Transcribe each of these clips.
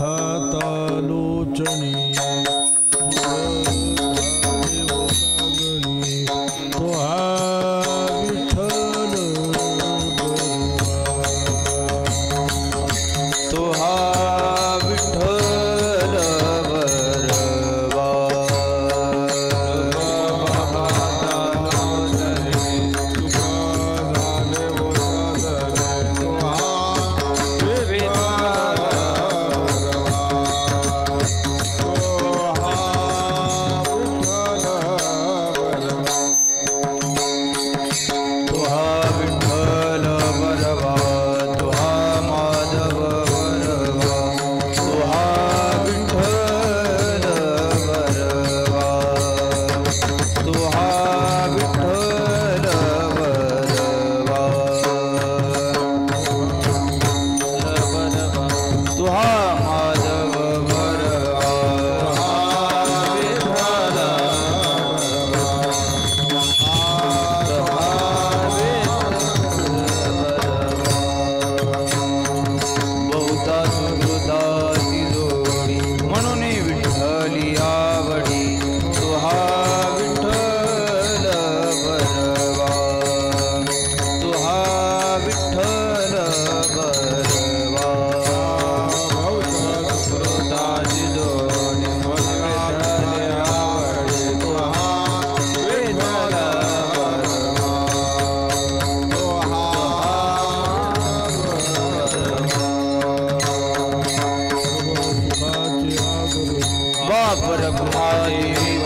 हातालोचनी तो हा विठ्ठल तो हा विठ्ठल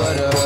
बरवा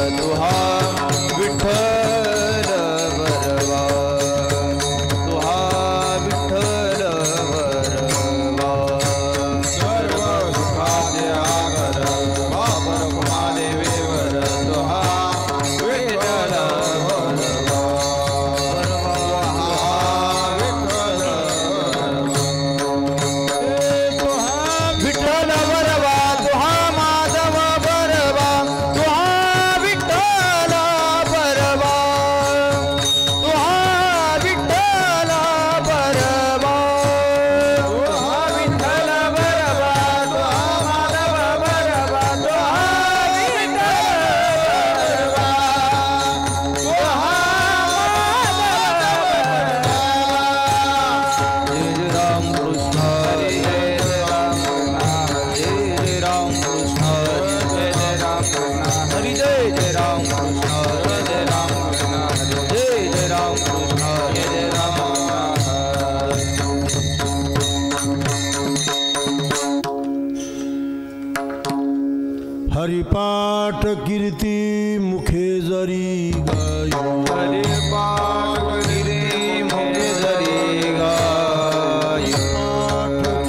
हरिपाठ कीर्ती मुखे जरी गायो हरिपाठ कीर्ती मुखे जरी गायो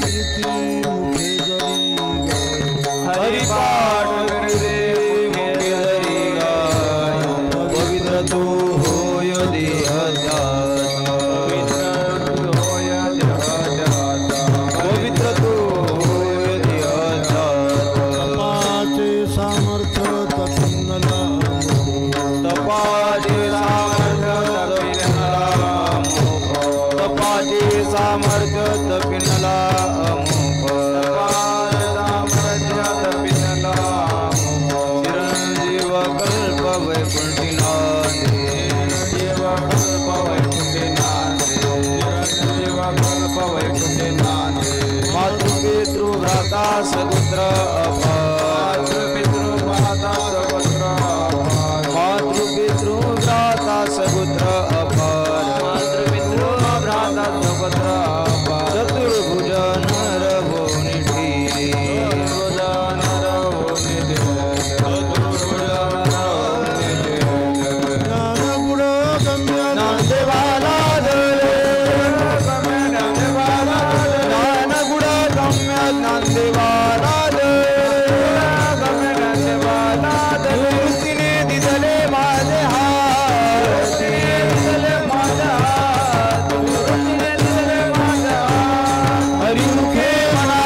कीर्ती मुखे जरी हरिपाठ कीर्ती मुखे जरी गायो पवित्र तू होय देह पवित्र तू सामर्थ्य तपिनला अमुक चिरंजीव कल्प वैकुंठीनाथे मातृपितृभ्राता सगुत्र मातृपितृभ्राता सगुत्र चतुर्भुज नर भो ज्ञानगुण गम्य नामदेवाला ज्ञानगुण गम्य नामदेवाला तिने दिसले माझे हात हरिमुखे म्हणा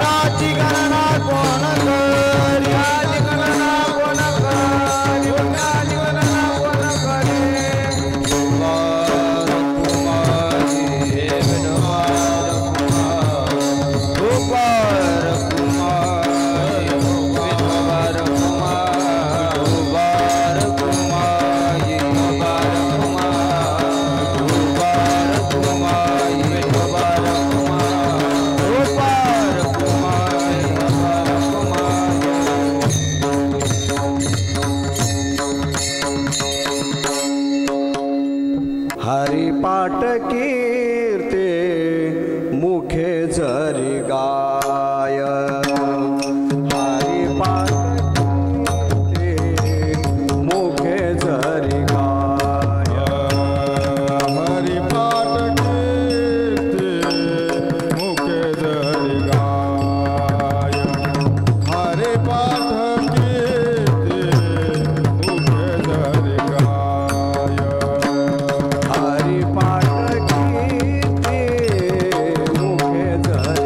नाची गणना कोण करी पाठ कीर्ते मुखे जरी गाय हरी पाठ कीर्ते मुखे जरी गाय हरि पाठ कीर्ते मुखे जरी गाय हरि पाठ कीर्ते मुखे जरी गाय हरि पाठ कीर्ते मुखे जरी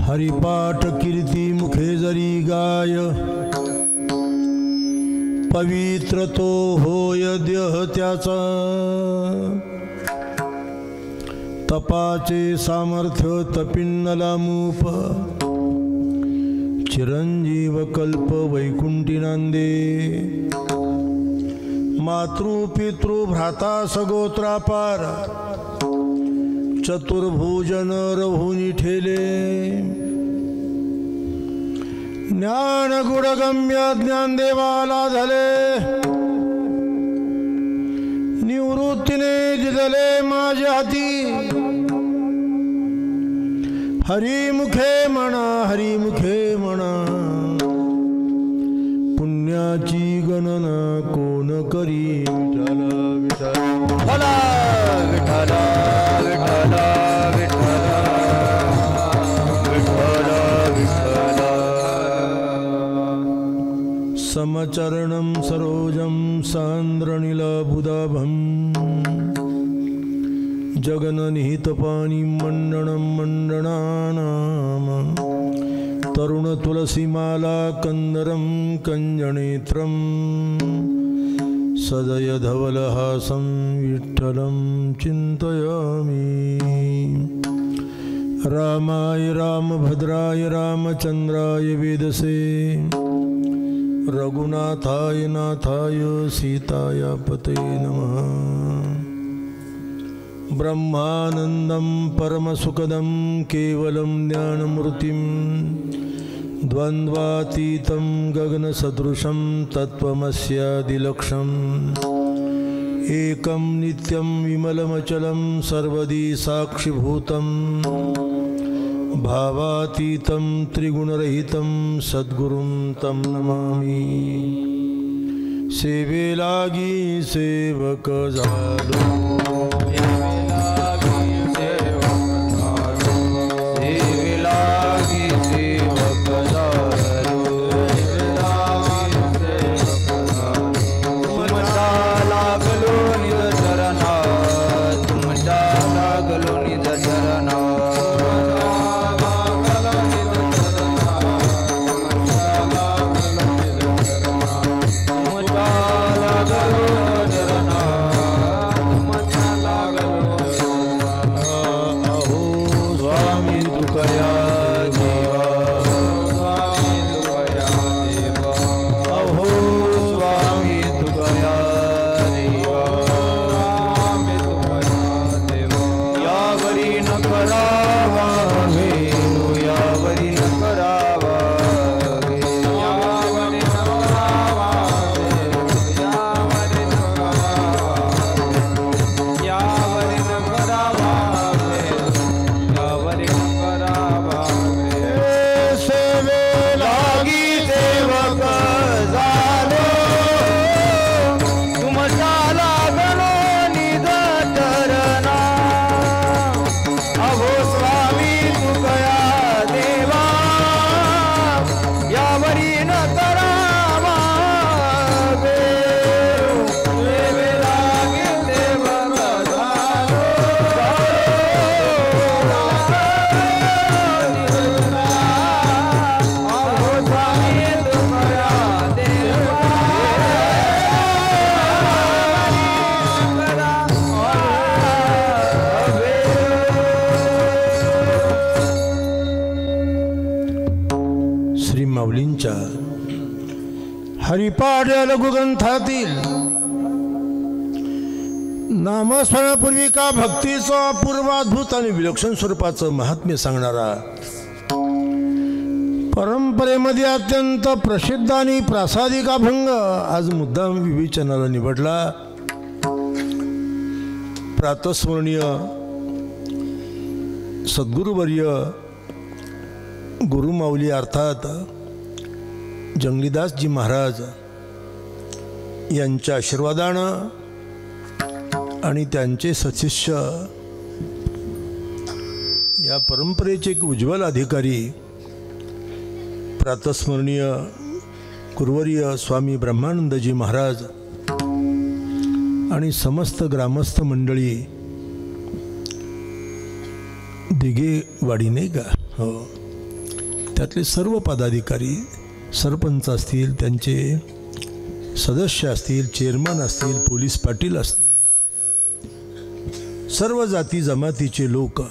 हरिपाठ कीर्ती मुखे जरी गाय पवित्र तो होय देह त्याचा तपाचे सामर्थ्य तपिन्नला मूप चिरंजीव कल्प वैकुंठी नांदे मातृ पितृ भ्राता सगोत्रापार चतुर्भुजन रहुनी ठेले ज्ञान गुणगम्य ज्ञान देवाला झाले निवृत्तीने दिदले माझ्या हाती हरिमुखे म्हणा हरिमुखे म्हणा पुण्याची गणना कोण करी विठ्ठला विठ्ठला विठ्ठला विठ्ठला विठ्ठला समचरणं सरोजं सान्द्रनीलबुधाभं जगननिहितपाणि मण्डनं मण्डनानां तरुणतुलसीमाला कंदरं कञ्जनेत्रं सदय धवलहासं विठ्ठलं चिन्तयामि रामाय रामभद्राय रामचन्द्राय वेदसे रघुनाथाय नाथाय सीताय पते नमः ब्रह्मानन्दं परमसुखदं केवलं ज्ञानमूर्तिं द्वन्द्वातीतं गगनसदृशं तत्त्वमस्यादिलक्ष्यम् एकं नित्यं विमलमचलं सर्वदी साक्षिभूतं भावातीतं त्रिगुणरहितं सद्गुरुं तं नमामि सेवेलागी सेवक झालो लागलो स्वामींच्या हरिपाठ या लघुग्रंथातील नामस्मरणापूर्वी का भक्तीचं अपूर्व अद्भुत आणि विलक्षण स्वरूपाचं महात्म्य सांगणारा परंपरेमध्ये अत्यंत प्रसिद्ध आणि प्रासादिक अभंग आज मुद्दाम विवेचनाला निवडला. प्रातस्मरणीय सद्गुरुवर्य गुरुमाऊली अर्थात जंगलीदासजी महाराज यांच्या आशीर्वादानं आणि त्यांचे सशिष्य या परंपरेचे एक उज्ज्वल अधिकारी प्रातस्मरणीय गुरुवर्य स्वामी ब्रह्मानंदजी महाराज आणि समस्त ग्रामस्थ मंडळी दिघेवाडी नाही का, हो, त्यातले सर्व पदाधिकारी, सरपंच असतील, त्यांचे सदस्य असतील, चेअरमन असतील, पोलीस पाटील असतील, सर्व जाती जमातीचे लोक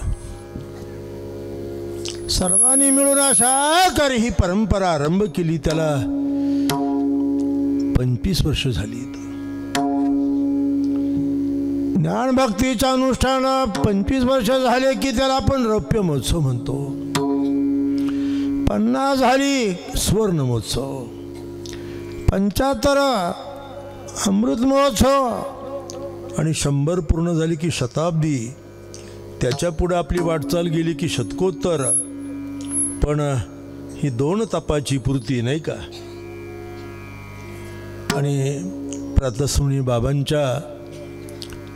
सर्वांनी मिळून अशा कर ही परंपरा आरंभ केली. त्याला 25 वर्ष झाली. ज्ञानभक्तीच्या अनुष्ठान 25 वर्ष झाले की त्याला आपण रौप्य महोत्सव म्हणतो. 50 झाली सुवर्ण महोत्सव, 75 अमृत महोत्सव आणि 100 पूर्ण झाली की शताब्दी. त्याच्या पुढे आपली वाटचाल गेली की शतकोत्तर. पण ही 2 तपाची पूर्ती नाही का. आणि प्रातस्मरणी बाबांच्या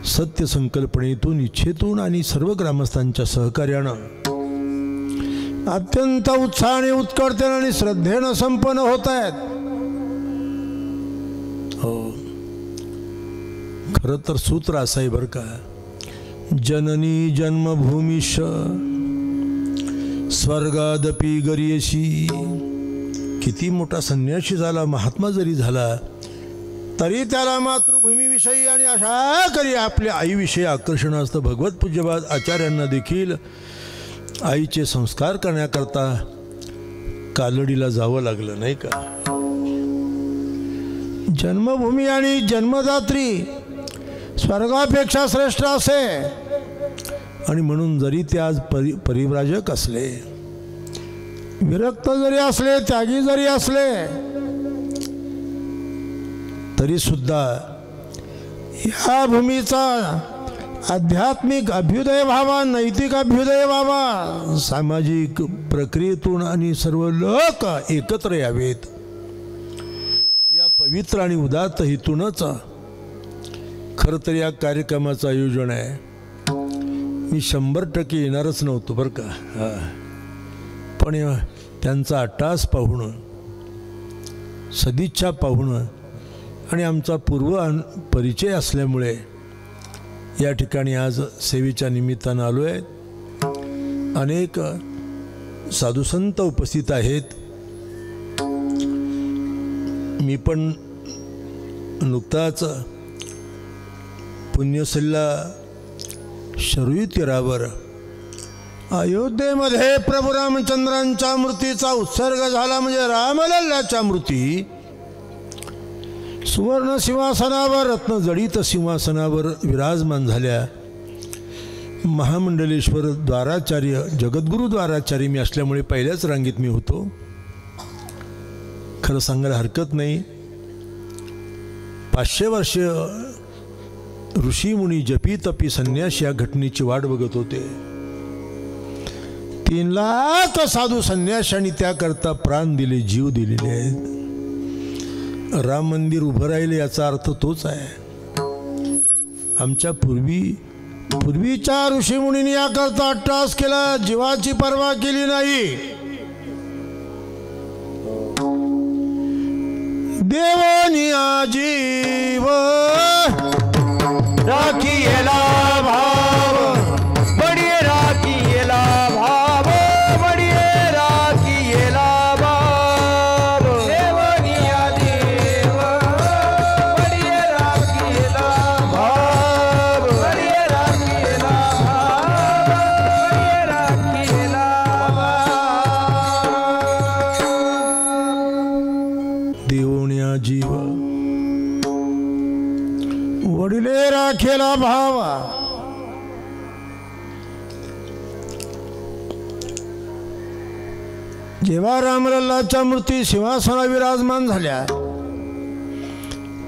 सत्य संकल्पनेतून, इच्छेतून आणि सर्व ग्रामस्थांच्या सहकार्यानं अत्यंत उत्साहाने, उत्कटतेने आणि श्रद्धेनं संपन्न होत आहेत. हो, खरं तर सूत्र असं आहे बरं का, जननी जन्मभूमीश स्वर्गादपि गरीयसी. किती मोठा संन्यासी झाला, महात्मा जरी झाला तरी त्याला मातृभूमीविषयी आणि अशा करी आपल्या आईविषयी आकर्षण असतं. भगवत पूज्यपाद आचार्यांना देखील आईचे संस्कार करण्याकरता कालडीला जावं लागलं नाही का. जन्मभूमी आणि जन्मदात्री स्वर्गापेक्षा श्रेष्ठ असे. आणि म्हणून जरी ते आज परिव्राजक असले, विरक्त जरी असले, त्यागी जरी असले, तरी सुद्धा या भूमीचा आध्यात्मिक अभ्युदय व्हावा, नैतिक अभ्युदय व्हावा, सामाजिक प्रक्रियेतून आणि सर्व लोक एकत्र यावेत या पवित्र आणि उदात्त हेतूनच खरं तर या कार्यक्रमाचं आयोजन आहे. मी 100% येणारच नव्हतो बरं का. पण त्यांचा अट्टास पाहून, सदिच्छा पाहून आणि आमचा पूर्व परिचय असल्यामुळे या ठिकाणी आज सेवेच्या निमित्तानं आलो आहे. अनेक साधुसंत उपस्थित आहेत. मी पण नुकताच पुण्यसल्ला शरयू तीरावर अयोध्येमध्ये प्रभू रामचंद्रांच्या मूर्तीचा उत्सर्ग झाला. म्हणजे रामलल्लाच्या मूर्ती सुवर्ण सिंहासनावर, रत्नजडित सिंहासनावर विराजमान झाल्या. महामंडलेश्वर द्वाराचार्य, जगद्गुरु द्वाराचार्य मी असल्यामुळे पहिल्याच रांगेत मी होतो. खरं सांगायला हरकत नाही, 500 वर्ष ऋषी मुनी जपी तपी संन्यास या घटनेची वाट बघत होते. 3 लाख साधू संन्याशांनी त्याकरता प्राण दिले, जीव दिलेले आहेत. राम मंदिर उभं राहिले याचा अर्थ तोच आहे. आमच्या पूर्वीच्या ऋषीमुनींनी याकरता अट्टास केला, जीवाची पर्वा केली नाही. देवानिया जीव राखिएला भाव, बडिये राखिएला भाव, बडिये राखिएला भाव. देवनिया देव, बडिये राखिएला भाव, बडिये राखिएला भाव, बडिये राखिएला भाव. गेला भावा. जेव्हा रामलल्लाच्या मूर्ती सिंहासनावर विराजमान झाल्या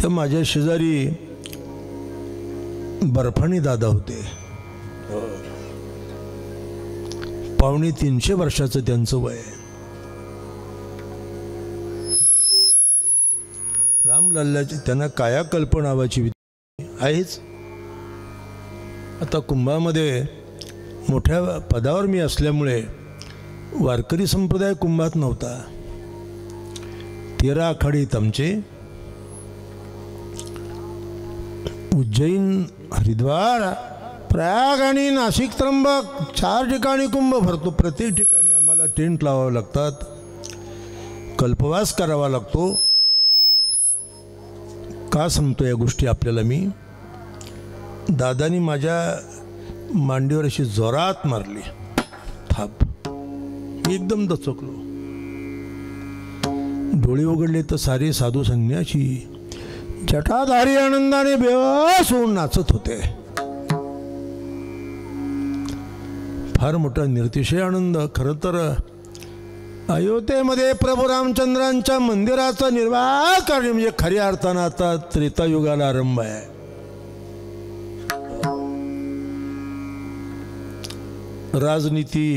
तर माझ्या शेजारी बर्फानी दादा होते. 250 वर्षाचं त्यांचं वय. रामलल्लाची त्यांना कायाकल्प नावाची विद्या आहेच. आता कुंभामध्ये मोठ्या पदावर मी असल्यामुळे वारकरी संप्रदाय कुंभात नव्हता. 13 आखाडीत आमचे उज्जैन, हरिद्वार, प्रयाग आणि नाशिक, त्र्यंबक 4 ठिकाणी कुंभ भरतो. प्रत्येक ठिकाणी आम्हाला टेंट लावावे लागतात, कल्पवास करावा लागतो. का सांगतो या गोष्टी आपल्याला मी? दादानी माझ्या मांडीवर अशी जोरात मारली थाप. मी एकदम दचकलो. डोळे उघडले तर सारे साधू संन्यासी जटाधारी आनंदाने बेवास होऊन नाचत होते. फार मोठा निरतिशय आनंद. खरं तर अयोध्येमध्ये प्रभू रामचंद्रांच्या मंदिराचा निर्वाह करणे म्हणजे खऱ्या अर्थानं आता त्रेतायुगाला आरंभ आहे. राजनीती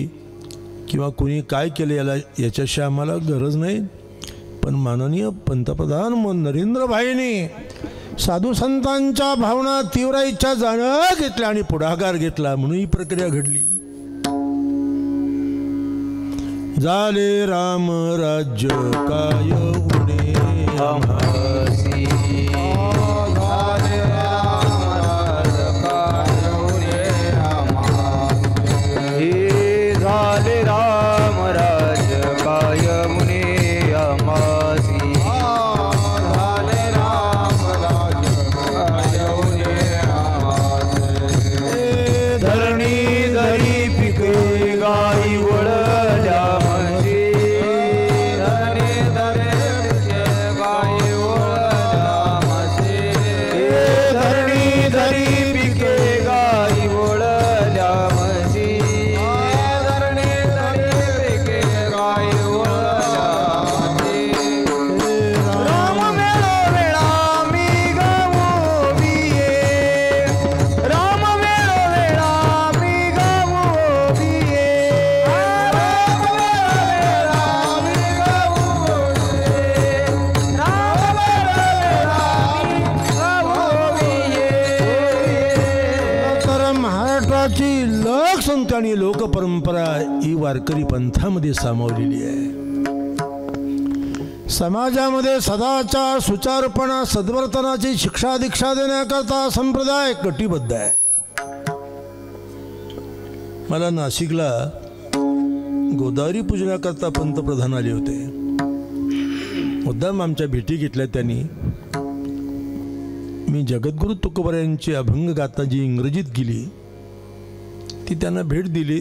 किंवा कुणी काय केलं याच्याशी आम्हाला गरज नाही. पण माननीय पंतप्रधान नरेंद्र भाईंनी साधू संतांच्या भावना तीव्र इच्छा जाणं घेतल्या आणि पुढाकार घेतला म्हणून ही प्रक्रिया घडली. झाले राम राज्य काय उडे आम्हासी. झाले राम राज्य काय उडे आम्हासी. झाले राम राज्य काय मुने आम्हासी. झाले राम राज्य काय उडे आम्हासी. धरणी धरी पिके गाई वळल्या आणि लोकपरंपरा ही वारकरी पंथामध्ये सामावलेली आहे. समाजामध्ये सदाचार, सुचारपणा, सद्वर्तनाची शिक्षा दीक्षा देण्याकरता संप्रदाय कटिबद्ध आहे. मला नाशिकला गोदावरी पूजनाकरता पंतप्रधान आले होते. मुद्दाम आमच्या भेटी घेतल्या त्यांनी. मी जगद्गुरु तुकोबारायांची अभंग गाथा जी इंग्रजीत गेली ती त्यांना भेट दिली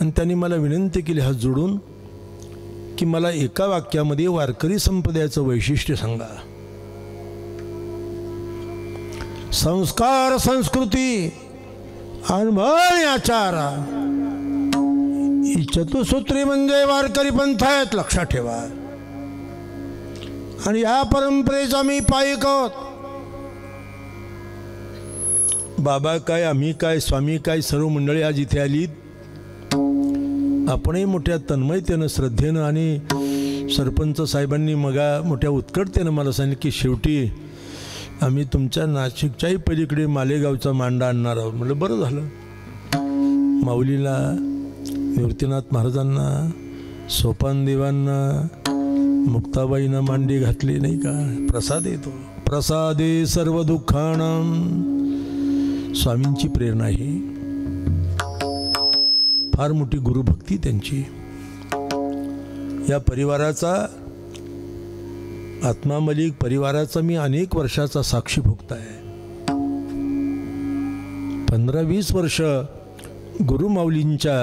आणि त्यांनी मला विनंती केली हात जोडून की मला एका वाक्यामध्ये वारकरी संप्रदायाचं वैशिष्ट्य सांगा. संस्कार, संस्कृती, अनुभव, आचार ही चतुसूत्री म्हणजे वारकरी पंथ आहेत, लक्षात ठेवा. आणि या परंपरेचा मी पायिक आहोत. बाबा काय, आम्ही काय, स्वामी काय, सर्व मंडळी आज इथे आलीत. आपणही मोठ्या तन्मयतेनं, श्रद्धेनं आणि सरपंच साहेबांनी मगा मोठ्या उत्कटतेनं मला सांगितलं की शेवटी आम्ही तुमच्या नाशिकच्याही पलीकडे मालेगावचा मांडा आणणार आहोत. म्हटलं बरं झालं. माऊलीला, निवृत्तीनाथ महाराजांना, सोपानदेवांना, मुक्ताबाईंना मांडी घातली नाही का. प्रसाद येतो. प्रसादे सर्व दुःखानां. स्वामींची प्रेरणा ही फार मोठी गुरुभक्ती त्यांची. या परिवाराचा, आत्मा मलिक परिवाराचा मी अनेक वर्षाचा साक्षी भोगत आहे. 15-20 वर्ष गुरुमाऊलींच्या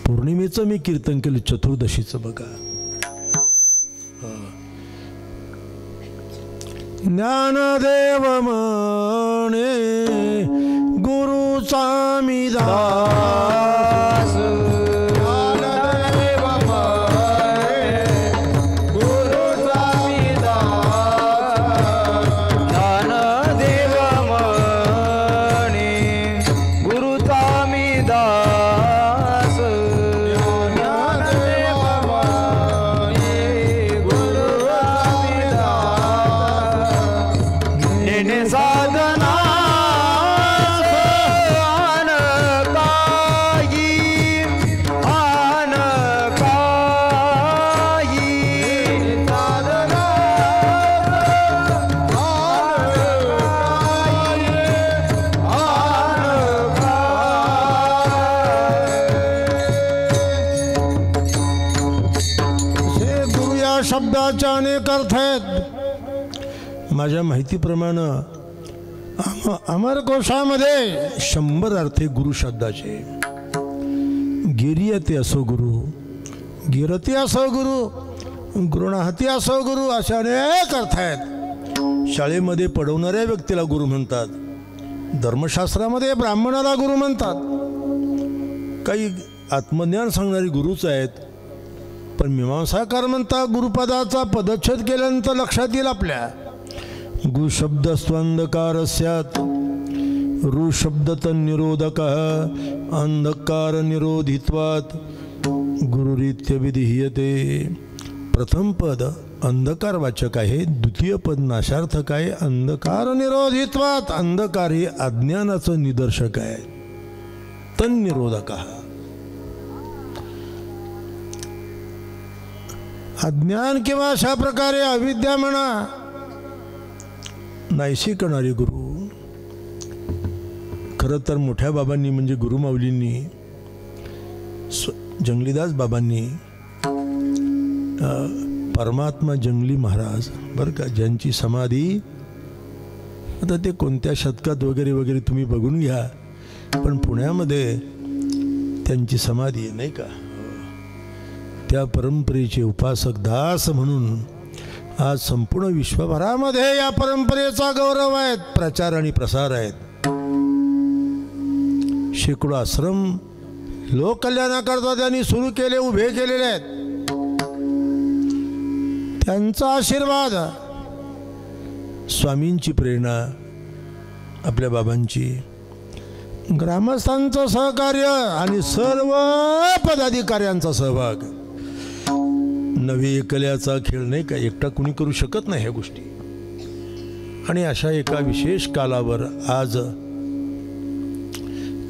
पौर्णिमेचं मी कीर्तन केलं, चतुर्दशीचं. बघा ज्ञानदेव म्हणे गुरुचा मी दास. ज्ञानदेव म्हणे गुरुचा मी दास. ज्ञानदेव म्हणे गुरुचा मी दास. ज्ञानदेव म्हणे गुरुचा मी दास. नेने साधना आन काही साधना हे गुरु या शब्दाचे अनेक अर्थ आहेत. माझ्या माहितीप्रमाणे अमरकोशामध्ये 100 अर्थ आहे गुरु शब्दाचे. गिर्यते असो गुरु, गिरती असो गुरु, गृणाहती असो गुरु, असे अनेक अर्थ आहेत. शाळेमध्ये पढवणाऱ्या व्यक्तीला गुरु म्हणतात. धर्मशास्त्रामध्ये ब्राह्मणाला गुरु म्हणतात. काही आत्मज्ञान सांगणारी गुरुच आहेत. पण मीमांसाकार म्हणता गुरुपदाचा पदच्छेद केल्यानंतर लक्षात येईल आपल्या. गु शब्द स्वंधकार स्यात्, ऋ शब्द तन्निरोधक, अंधकार निरोधित्वात् गुरुरीत्य विधीयते. प्रथम पद अंधकार वाचक आहे, द्वितीय पद नाशार्थक आहे. अंधकार निरोधित्वात्, अंधकार हे अज्ञानाचं निदर्शक आहे. तन्निरोधक, अज्ञान किंवा अशा प्रकारे अविद्या म्हणा नाहीशी करणारे गुरु. खरं तर मोठ्या बाबांनी म्हणजे गुरुमाऊलींनी, जंगलीदास बाबांनी, परमात्मा जंगली महाराज बरं का, ज्यांची समाधी आता ते कोणत्या शतकात वगैरे वगैरे तुम्ही बघून घ्या, पण पुण्यामध्ये त्यांची समाधी आहे नाही का. त्या परंपरेचे उपासक दास म्हणून आज संपूर्ण विश्वभरामध्ये या परंपरेचा गौरव आहे, प्रचार आणि प्रसार आहेत. शेकडो आश्रम लोककल्याणाकरता त्यांनी सुरू केले, उभे केलेले आहेत. त्यांचा आशीर्वाद, स्वामींची प्रेरणा, आपल्या बाबांची, ग्रामस्थांचं सहकार्य आणि सर्व पदाधिकाऱ्यांचा सहभाग. नवे एकल्याचा खेळ नाही का, एकटा कुणी करू शकत नाही ह्या गोष्टी. आणि अशा एका विशेष कालावर आज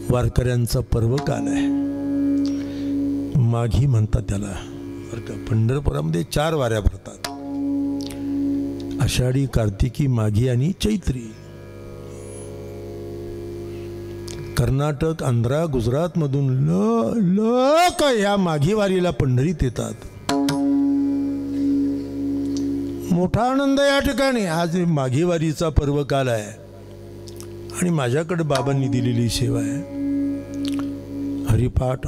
वारकऱ्यांचा पर्व काल आहे. माघी म्हणतात त्याला बरं का. पंढरपुरामध्ये 4 वाऱ्या भरतात, आषाढी, कार्तिकी, माघी आणि चैत्री. कर्नाटक, आंध्रा, गुजरातमधून लोक ह्या माघी वारीला पंढरीत येतात. मोठा आनंद या ठिकाणी. आज माघी वारीचा पर्व काल आहे आणि माझ्याकडे बाबांनी दिलेली सेवा आहे. हरिपाठ,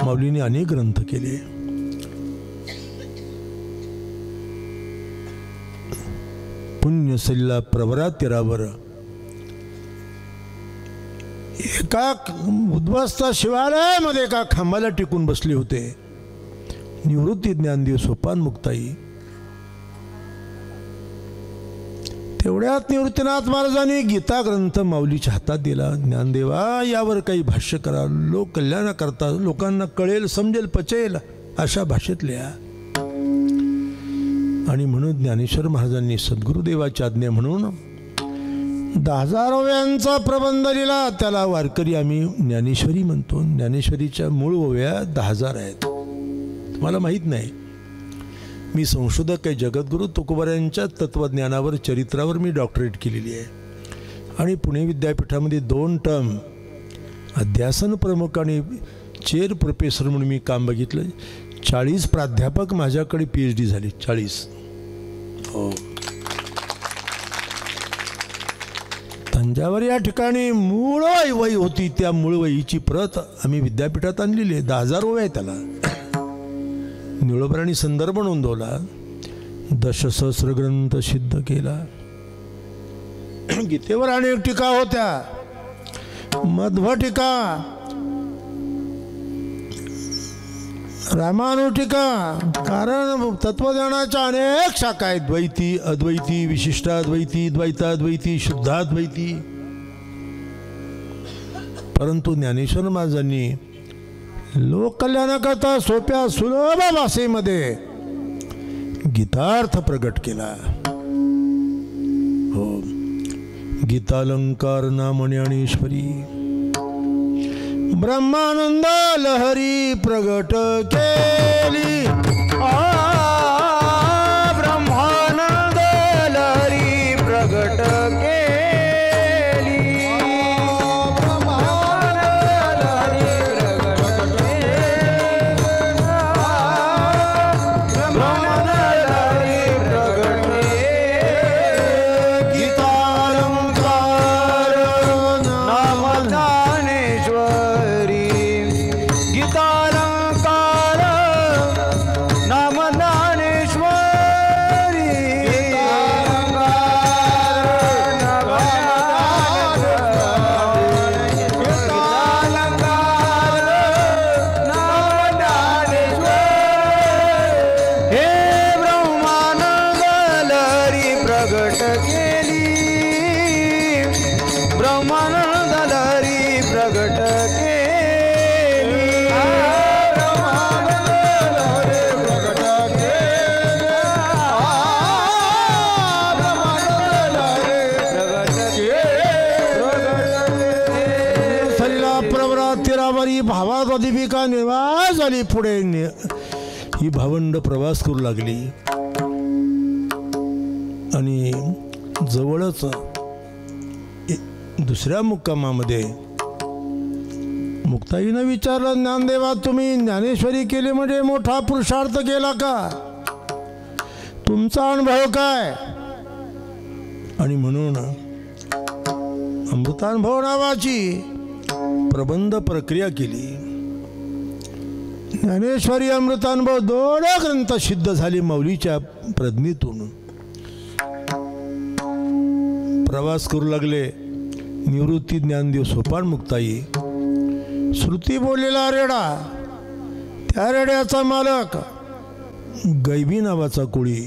माऊलीने अनेक ग्रंथ केले. पुण्यसल्ला प्रवरातीरावर एका उद्ध्वस्त शिवालयामध्ये एका खांबाला टिकून बसले होते. निवृत्ती ज्ञानदेव सोपान मुक्ताई. तेवढ्यात निवृत्तीनाथ महाराजांनी गीता ग्रंथ माऊलीच्या हातात दिला. ज्ञानदेवा, यावर काही भाष्य करा, लोक कल्याणाकरता, लोकांना कळेल, समजेल, पचेल अशा भाषेत लिहा. आणि म्हणून ज्ञानेश्वर महाराजांनी सद्गुरुदेवाची आज्ञा म्हणून 10,000 ओव्यांचा प्रबंध लिहिला. त्याला वारकरी आम्ही ज्ञानेश्वरी म्हणतो. ज्ञानेश्वरीच्या मूळ ओव्या 10,000 आहेत. तुम्हाला माहीत नाही. मी संशोधक आहे. जगद्गुरू तुकोबारायांच्या तत्त्वज्ञानावर, चरित्रावर मी डॉक्टरेट केलेली आहे. आणि पुणे विद्यापीठामध्ये 2 टर्म अध्यासन प्रमुख आणि चेअर प्रोफेसर म्हणून मी काम बघितलं. 40 प्राध्यापक माझ्याकडे PhD झाले. 40. हो. तंजावर या ठिकाणी मूळ वही होती. त्या मूळ वहीची प्रत आम्ही विद्यापीठात आणलेली आहे. 10,000 ओव्या आहे त्याला. निळोबरांनी संदर्भ नोंदवला. दशसहस्र ग्रंथ सिद्ध केला. गीतेवर अनेक टीका होत्या, मध्व टीका, रामानुटीका. कारण तत्वज्ञानाच्या अनेक शाखा आहेत, द्वैती, अद्वैती, विशिष्टाद्वैती, द्वैताद्वैती, शुद्धाद्वैती. परंतु ज्ञानेश्वर महाराजांनी लोककल्याणाकरता सोप्या सुलभ भाषेमध्ये गीतार्थ प्रगट केला. हो, गीतालंकार नाम ज्ञानेश्वरी ब्रह्मानंद लहरी प्रगट केली. ब्रह्मानंद लहरी प्रगट केली. भावाचा दीपिका निवास झाली. पुढे ही भावंड प्रवास करू लागली आणि जवळच दुसऱ्या मुक्कामामध्ये मुक्ताईनं विचारलं, ज्ञानदेवा तुम्ही ज्ञानेश्वरी केली म्हणजे मोठा पुरुषार्थ केला का? तुमचा अनुभव काय? आणि म्हणून अमृतानुभव नावाची प्रबंध प्रक्रिया केली. ज्ञानेश्वरी अमृतानुभव 2 ग्रंथ सिद्ध झाले माऊलीच्या प्रज्ञेतून. प्रवास करू लागले. निवृत्ती ज्ञानदेव सोपान मुक्ताई. श्रुती बोललेला रेडा, त्या रेड्याचा मालक गैबी नावाचा कोळी.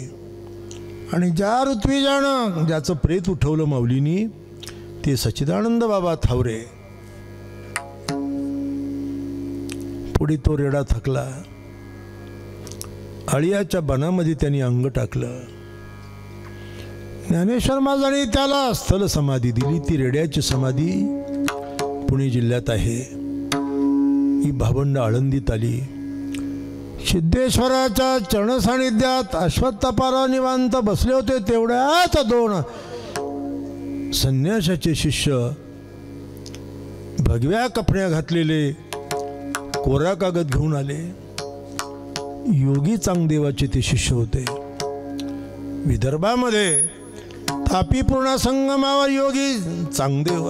आणि ज्या ऋत्विजानं ज्याचं प्रेत उठवलं माऊलीनी ते सच्चिदानंद बाबा थावरे. पुढे तो रेडा थकला. आळियाच्या बनामध्ये त्यांनी अंग टाकलं. ज्ञानेश्वर महाराजांनी त्याला स्थल समाधी दिली. ती रेड्याची समाधी पुणे जिल्ह्यात आहे. ही भावंड आळंदीत आली. सिद्धेश्वराच्या चरणसान्निध्यात अश्वत्थपारा निवांत बसले होते. तेवढ्यात 2 संन्यासाचे शिष्य भगव्या कपड्या घातलेले कोरा कागद घेऊन आले. योगी चांगदेवाचे ते शिष्य होते. विदर्भामध्ये तापीपूर्णा संगमावर योगी चांगदेव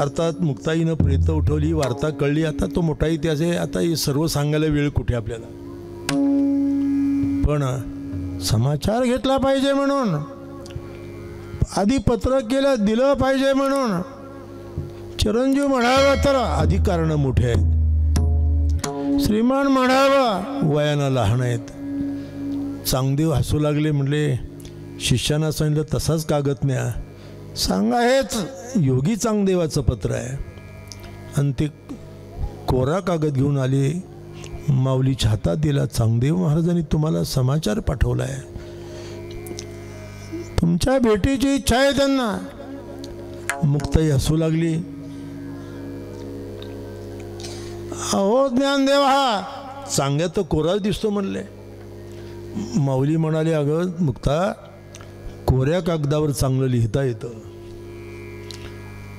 अर्थात मुक्ताईनं प्रेत उठवली. वार्ता कळली. आता तो मोठा इतिहास आहे. आता हे सर्व सांगायला वेळ कुठे आपल्याला. पण समाचार घेतला पाहिजे म्हणून, आधी पत्र केलं दिलं पाहिजे म्हणून चिरंजीव म्हणावं तर अधिकारणं मोठे आहेत. श्रीमान म्हणावं वयानं लहान आहेत. चांगदेव हसू लागले. म्हणले शिष्यानं सांगितलं तसाच कागद न्या. सांगा हेच योगी चांगदेवाचं पत्र आहे. आणि ते कोरा कागद घेऊन आले. माऊलीच्या हातात दिला. चांगदेव महाराजांनी तुम्हाला समाचार पाठवला आहे. तुमच्या भेटीची इच्छा आहे त्यांना. मुक्ताई हसू लागली. अहो ज्ञानदेव हा चांगल्या तर कोराच दिसतो म्हणले. माऊली म्हणाले अगं मुक्ता कोऱ्या कागदावर चांगलं लिहिता येतं.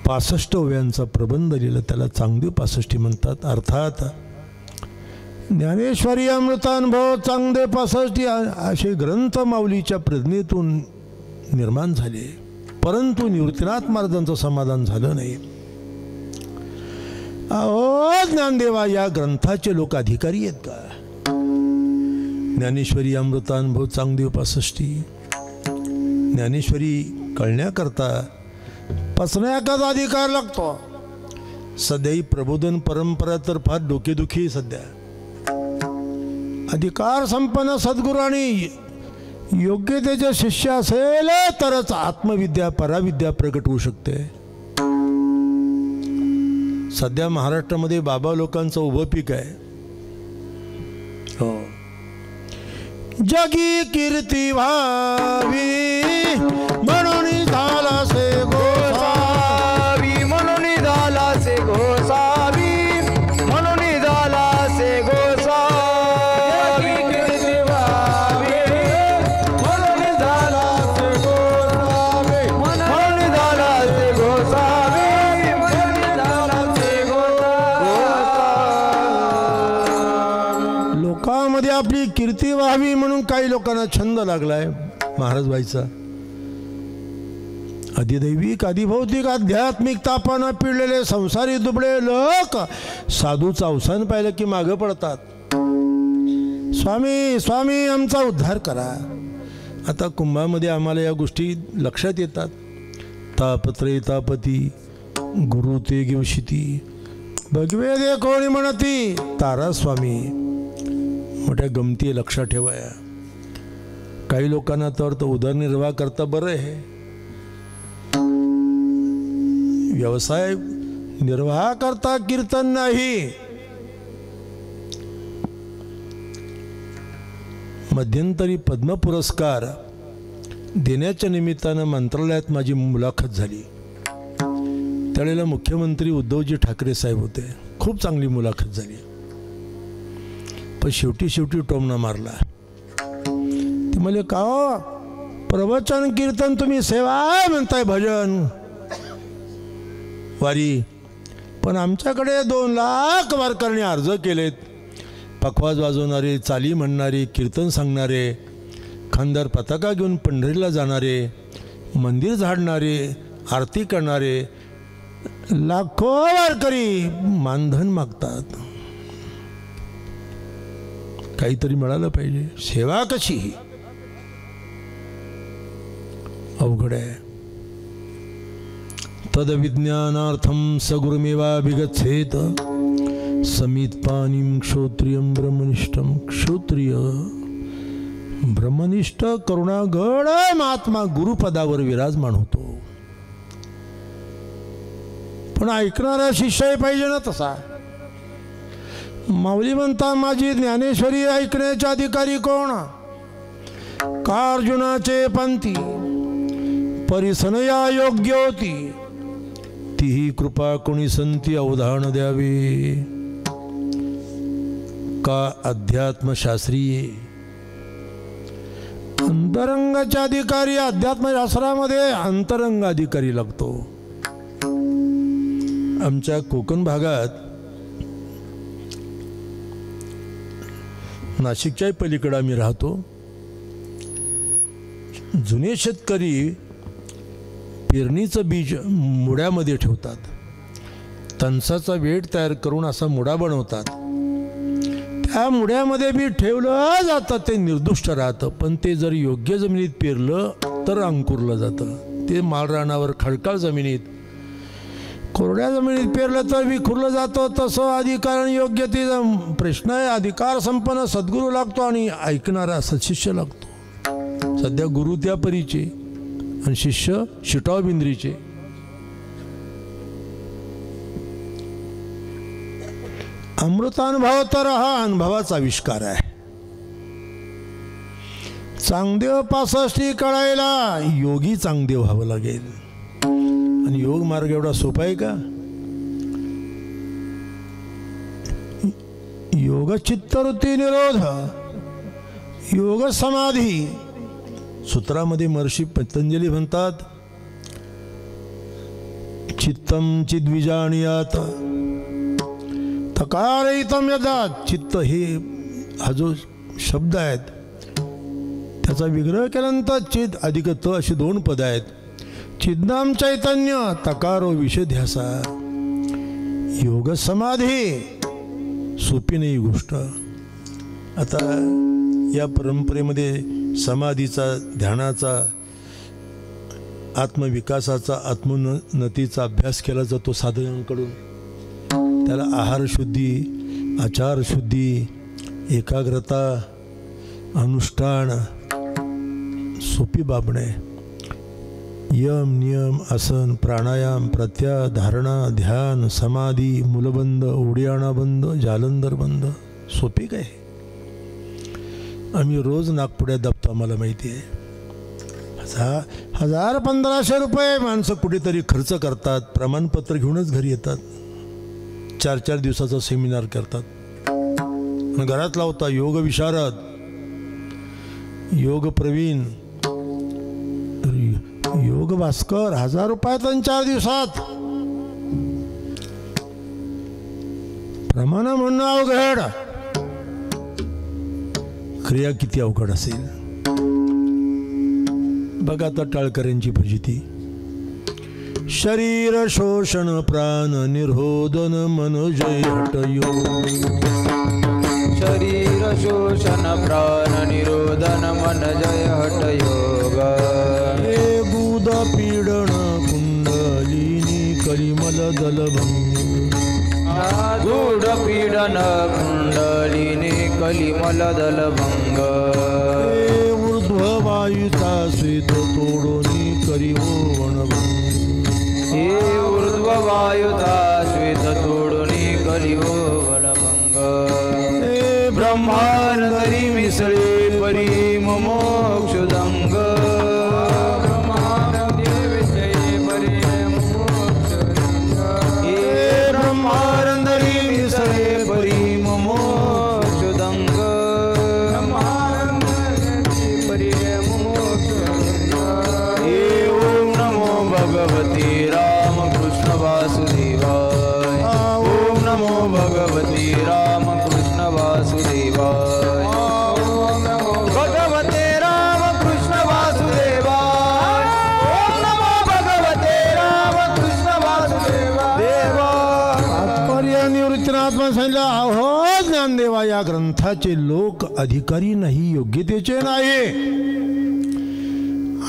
65 ओव्यांचा प्रबंध लिहिला त्याला चांगदेव 65 म्हणतात. अर्थात ज्ञानेश्वरी अमृतानुभव चांगदेव 65 असे ग्रंथ माऊलीच्या प्रज्ञेतून निर्माण झाले. परंतु निवृत्तीनाथ महाराजांचं समाधान झालं नाही. अहो ज्ञानदेवा या ग्रंथाचे लोक अधिकारी आहेत का? ज्ञानेश्वरी अमृतानुभव चांगदेव 65. ज्ञानेश्वरी कळण्याकरता पचण्याचाच अधिकार लागतो. सध्या ही प्रबोधन परंपरा तर फार डोकेदुखी आहे सध्या. अधिकार संपन्न सद्गुरू आणि योग्यतेचे शिष्य असेल तरच आत्मविद्या पराविद्या प्रकट होऊ शकते. सध्या महाराष्ट्रामध्ये बाबा लोकांचं उभं पीक आहे. हो, जगी कीर्ती व्हावी म्हणून झाला से गोसावी, म्हणून झाला से गोसावी, म्हणून झाला से गोसावी. कीर्ती व्हावी म्हणून झाला से गोसावी, म्हणून झाला से गोसावी, म्हणून झाला से गोसावी. लोकांमध्ये आपली कीर्ती व्हावी म्हणून काही लोकांना छंद लागलाय महाराज व्हायचा. अधिदैविक अधिभौतिक आध्यात्मिक तापानं पिळलेले संसारी दुबळे लोक साधूचं अवसान पाहिलं की मागं पडतात. स्वामी स्वामी आमचा उद्धार करा. आता कुंभामध्ये आम्हाला या गोष्टी लक्षात येतात. तापत्रे तापती गुरु ते घेवशिती भगवे दे कोणी म्हणती तारा स्वामी. मोठ्या गमती लक्षात ठेवाया. काही लोकांना तर उदरनिर्वाह करता बरं आहे. व्यवसाय निर्वाह करता कीर्तन नाही. मध्यंतरी पद्म पुरस्कार देण्याच्या निमित्तानं मंत्रालयात माझी मुलाखत झाली. त्यावेळेला मुख्यमंत्री उद्धवजी ठाकरे साहेब होते. खूप चांगली मुलाखत झाली. पण शेवटी टोमणा मारला. ते म्हणले का हो, प्रवचन कीर्तन तुम्ही सेवा म्हणताय, भजन वारी, पण आमच्याकडे 2 लाख वारकऱ्यांनी अर्ज केलेत. पखवाज वाजवणारे, चाली म्हणणारे, कीर्तन सांगणारे, खांद्यावर पताका घेऊन पंढरीला जाणारे, मंदिर झाडणारे, आरती करणारे लाखो वारकरी मानधन मागतात. काहीतरी मिळालं पाहिजे. सेवा कशी अवघड आहे. तद्विज्ञानार्थं सगुरुमेवाभिगच्छेत समित पानीं क्षोत्रियं ब्रह्मनिष्ठं. क्षोत्रिय ब्रह्मनिष्ठ करुणागड महात्मा गुरुपदावर विराजमान होतो. पण ऐकणारा शिष्य पाहिजे ना तसा. माऊली म्हणता माझी ज्ञानेश्वरी ऐकण्याचे अधिकारी कोण? का अर्जुनाचे पंथी परिसनया योग्य होती, तीही कृपा कोणी संती अवधान द्यावे. का अध्यात्मशास्त्रीय अंतरंगाच्या अधिकारी. अध्यात्मशास्त्रामध्ये अंतरंग अधिकारी लागतो. आमच्या कोकण भागात नाशिकच्या पलीकडे आम्ही राहतो. जुने शेतकरी पेरणीचं बीज मुड्यामध्ये ठेवतात. तणसाचा वेठ तयार करून असा मुडा बनवतात. त्या मुड्यामध्ये बी ठेवलं जातं, ते निर्दुष्ट राहतं. पण ते जर योग्य जमिनीत पेरलं तर अंकुरलं जातं. ते माळरानावर खडकाळ जमिनीत, कोरड्या जमिनीत पेरलं तर विखुरलं जातं. तसं अधिकार योग्य ते प्रश्न आहे. अधिकार संपन्न सद्गुरू लागतो आणि ऐकणारा सत्शिष्य लागतो. सध्या गुरु त्या परीचे आणि शिष्य शिटाव बिंद्रीचे. अमृतानुभव तर हा अनुभवाचा आविष्कार आहे. चांगदेव 65 कळायला योगी चांगदेव व्हावं लागेल. आणि योग मार्ग एवढा सोपा आहे का? योग चित्तवृत्ती निरोध, योग समाधी. सूत्रामध्ये महर्षी पतंजली म्हणतात चित्तम चिद्विजाणीयात तकारयितम यदात. चित्त हे हा जो शब्द आहेत त्याचा विग्रह केल्यानंतर चिद अधिक त अशी 2 पद आहेत. चिद्नाम चैतन्य तकारो विषध्यासा. योग समाधी सोपी नाही गोष्ट. आता या परंपरेमध्ये समाधीचा, ध्यानाचा, आत्मविकासाचा, आत्मोन्नतीचा अभ्यास केला जातो साधकांकडून. त्याला आहारशुद्धी, आचारशुद्धी, एकाग्रता, अनुष्ठान सोपी बाब नाही. यम, नियम, आसन, प्राणायाम, प्रत्याहार, धारणा, ध्यान, समाधी, मूलबंध, उडियाणा बंद, जालंधर बंद सोपी काय. आम्ही रोज नागपुड्यात दाबतो, आम्हाला माहिती आहे. 1000-1500 रुपये माणसं कुठेतरी खर्च करतात, प्रमाणपत्र घेऊनच घरी येतात, 4-4 दिवसाचा सेमिनार करतात, घरात लावता. योग विशारद, योग प्रवीण, योग भास्कर 1000 रुपयात आणि 4 दिवसात. प्रमाण म्हणणं अवघड, क्रिया किती अवघड असेल बघा. आता टाळकऱ्यांची फजिती. शरीर शोषण प्राण निरोधन मन जय हटयोग. शरीर शोषण प्राण निरोधन मन जय हटयोग. हे गुद पीडन कुंडलिनी कलिमल दलभंग. गूढ पीडन कुंडलिनी कलिमल दलभंग. हे ऊर्ध्व वायुचा श्वेत तोडोनी करिवो वनभंग. हे ऊर्ध्व वायुता श्वेत तोडुनी कलिवो वनभंग. हे ब्रह्मांतरी मिसळे परी मोक्षदंग. हे ब्रह्मांतरी मिसळे परी मोक्षदंग. हे ओम नमो भगवते रामकृष्ण वासुदेवाय. ओम नमो भगवते रामकृष्ण वासुदेवाय. भगवते रामकृष्ण वासुदेवाय. ओम नमो भगवते रामकृष्ण वासुदेवाय. तात्पर्य निवृत्तीनात्मा सांगितलं. अहो ज्ञानदेवा, या ग्रंथाचे लोक अधिकारी नाही, योग्यतेचे नाही,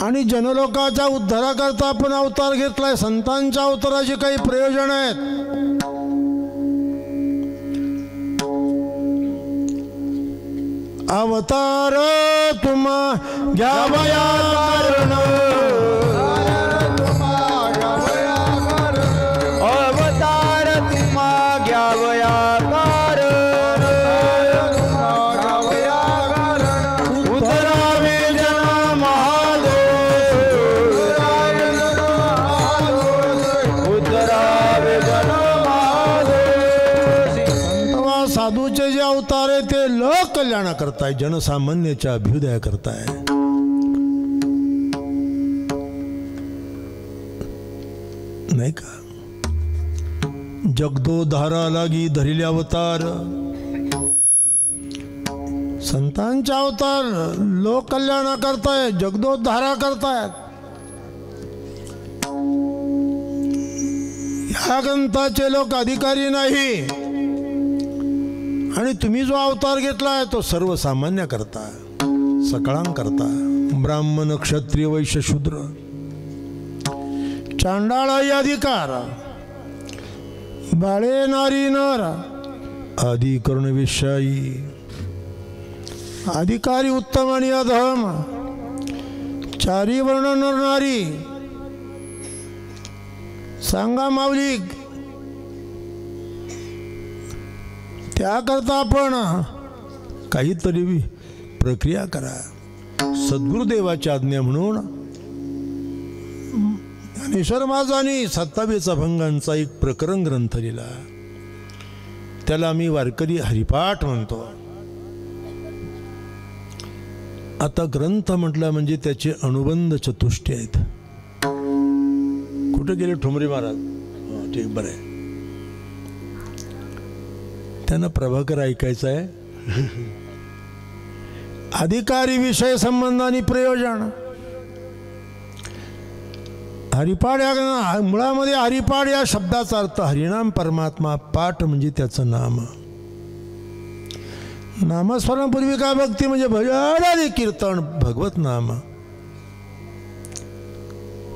आणि जनलोकाच्या उद्धाराकरता आपण अवतार घेतलाय. संतांच्या अवताराचे काही प्रयोजन आहेत. अवतार तुम्हा घ्यावया कारण. अवतार तुम्हा घ्यावया कारण. उतरावे जन महादोष. उतरावे जन महादोष. तेव्हा साधूचे जे अवतार आहे ते लोक कल्याणा करताय, जनसामान्याच्या अभ्युदया करताय. नाही का. जगदोद्धारा लागी धरिले अवतार. संतांचा अवतार लोक कल्याणा करताय, जगदोद्धारा करतायत. ह्या ग्रंथाचे लोक अधिकारी नाही, आणि तुम्ही जो अवतार घेतलाय तो सर्वसामान्य करता, सकळां करता. ब्राह्मण, क्षत्रिय, वैश्य, शूद्र, चांडाळ अधिकार, बाळे नारी नर, आदी कर्ण विषयी, अधिकारी उत्तम आणि अधम, चारी वर्ण नर नारी. सांगा माऊली, त्याकरता आपण काहीतरी प्रक्रिया करा. सद्गुरुदेवाची आज्ञा म्हणून ज्ञानेश्वर महाराजांनी 27 अभंगांचा एक प्रकरण ग्रंथ लिहिला. त्याला आम्ही वारकरी हरिपाठ म्हणतो. आता ग्रंथ म्हटला म्हणजे त्याचे अनुबंध चतुष्टय आहेत. कुठे गेले ठोंबरे महाराज? ठीक, बरं आहे. त्यांना प्रभाकर ऐकायचं आहे. अधिकारी, विषय, संबंध आणि प्रयोजन. हरिपाठ या मुळामध्ये हरिपाठ या शब्दाचा अर्थ हरिनाम परमात्मा. पाठ म्हणजे त्याचं नाम. नामस्मरणापूर्वी काय भक्ती म्हणजे भजन आणि कीर्तन, भगवत नाम.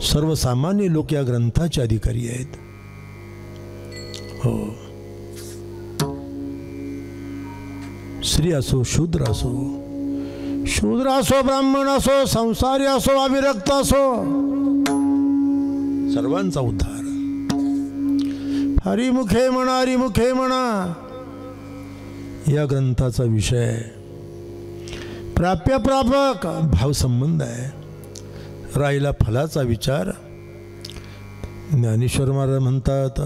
सर्वसामान्य लोक या ग्रंथाचे अधिकारी आहेत. हो, स्त्री असो, शूद्र असो, ब्राह्मण असो, संसारी असो, अविरक्त असो, सर्वांचा उद्धार. हरिमुखे म्हणा, हरिमुखे म्हणा या ग्रंथाचा विषय. प्राप्य प्रापक भावसंबंध आहे. राहिला फलाचा विचार. ज्ञानेश्वर महाराज म्हणतात,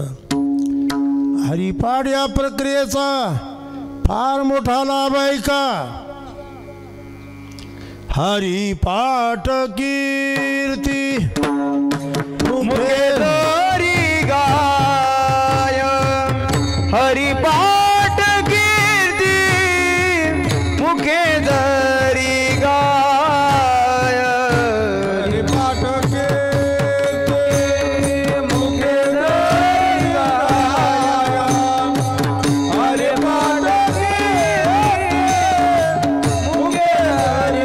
हरिपाठ या प्रक्रियेचा फार मोठा लाभ आहे का. हरिपाठ कीर्ती मुखे धरी गाय, हरिपाठ कीर्ती मुखे धरी गाय. हरिपाठ कीर्ती मुखे धरी गाय. हरिपाठ कीर्ती मुखे धरी गाय.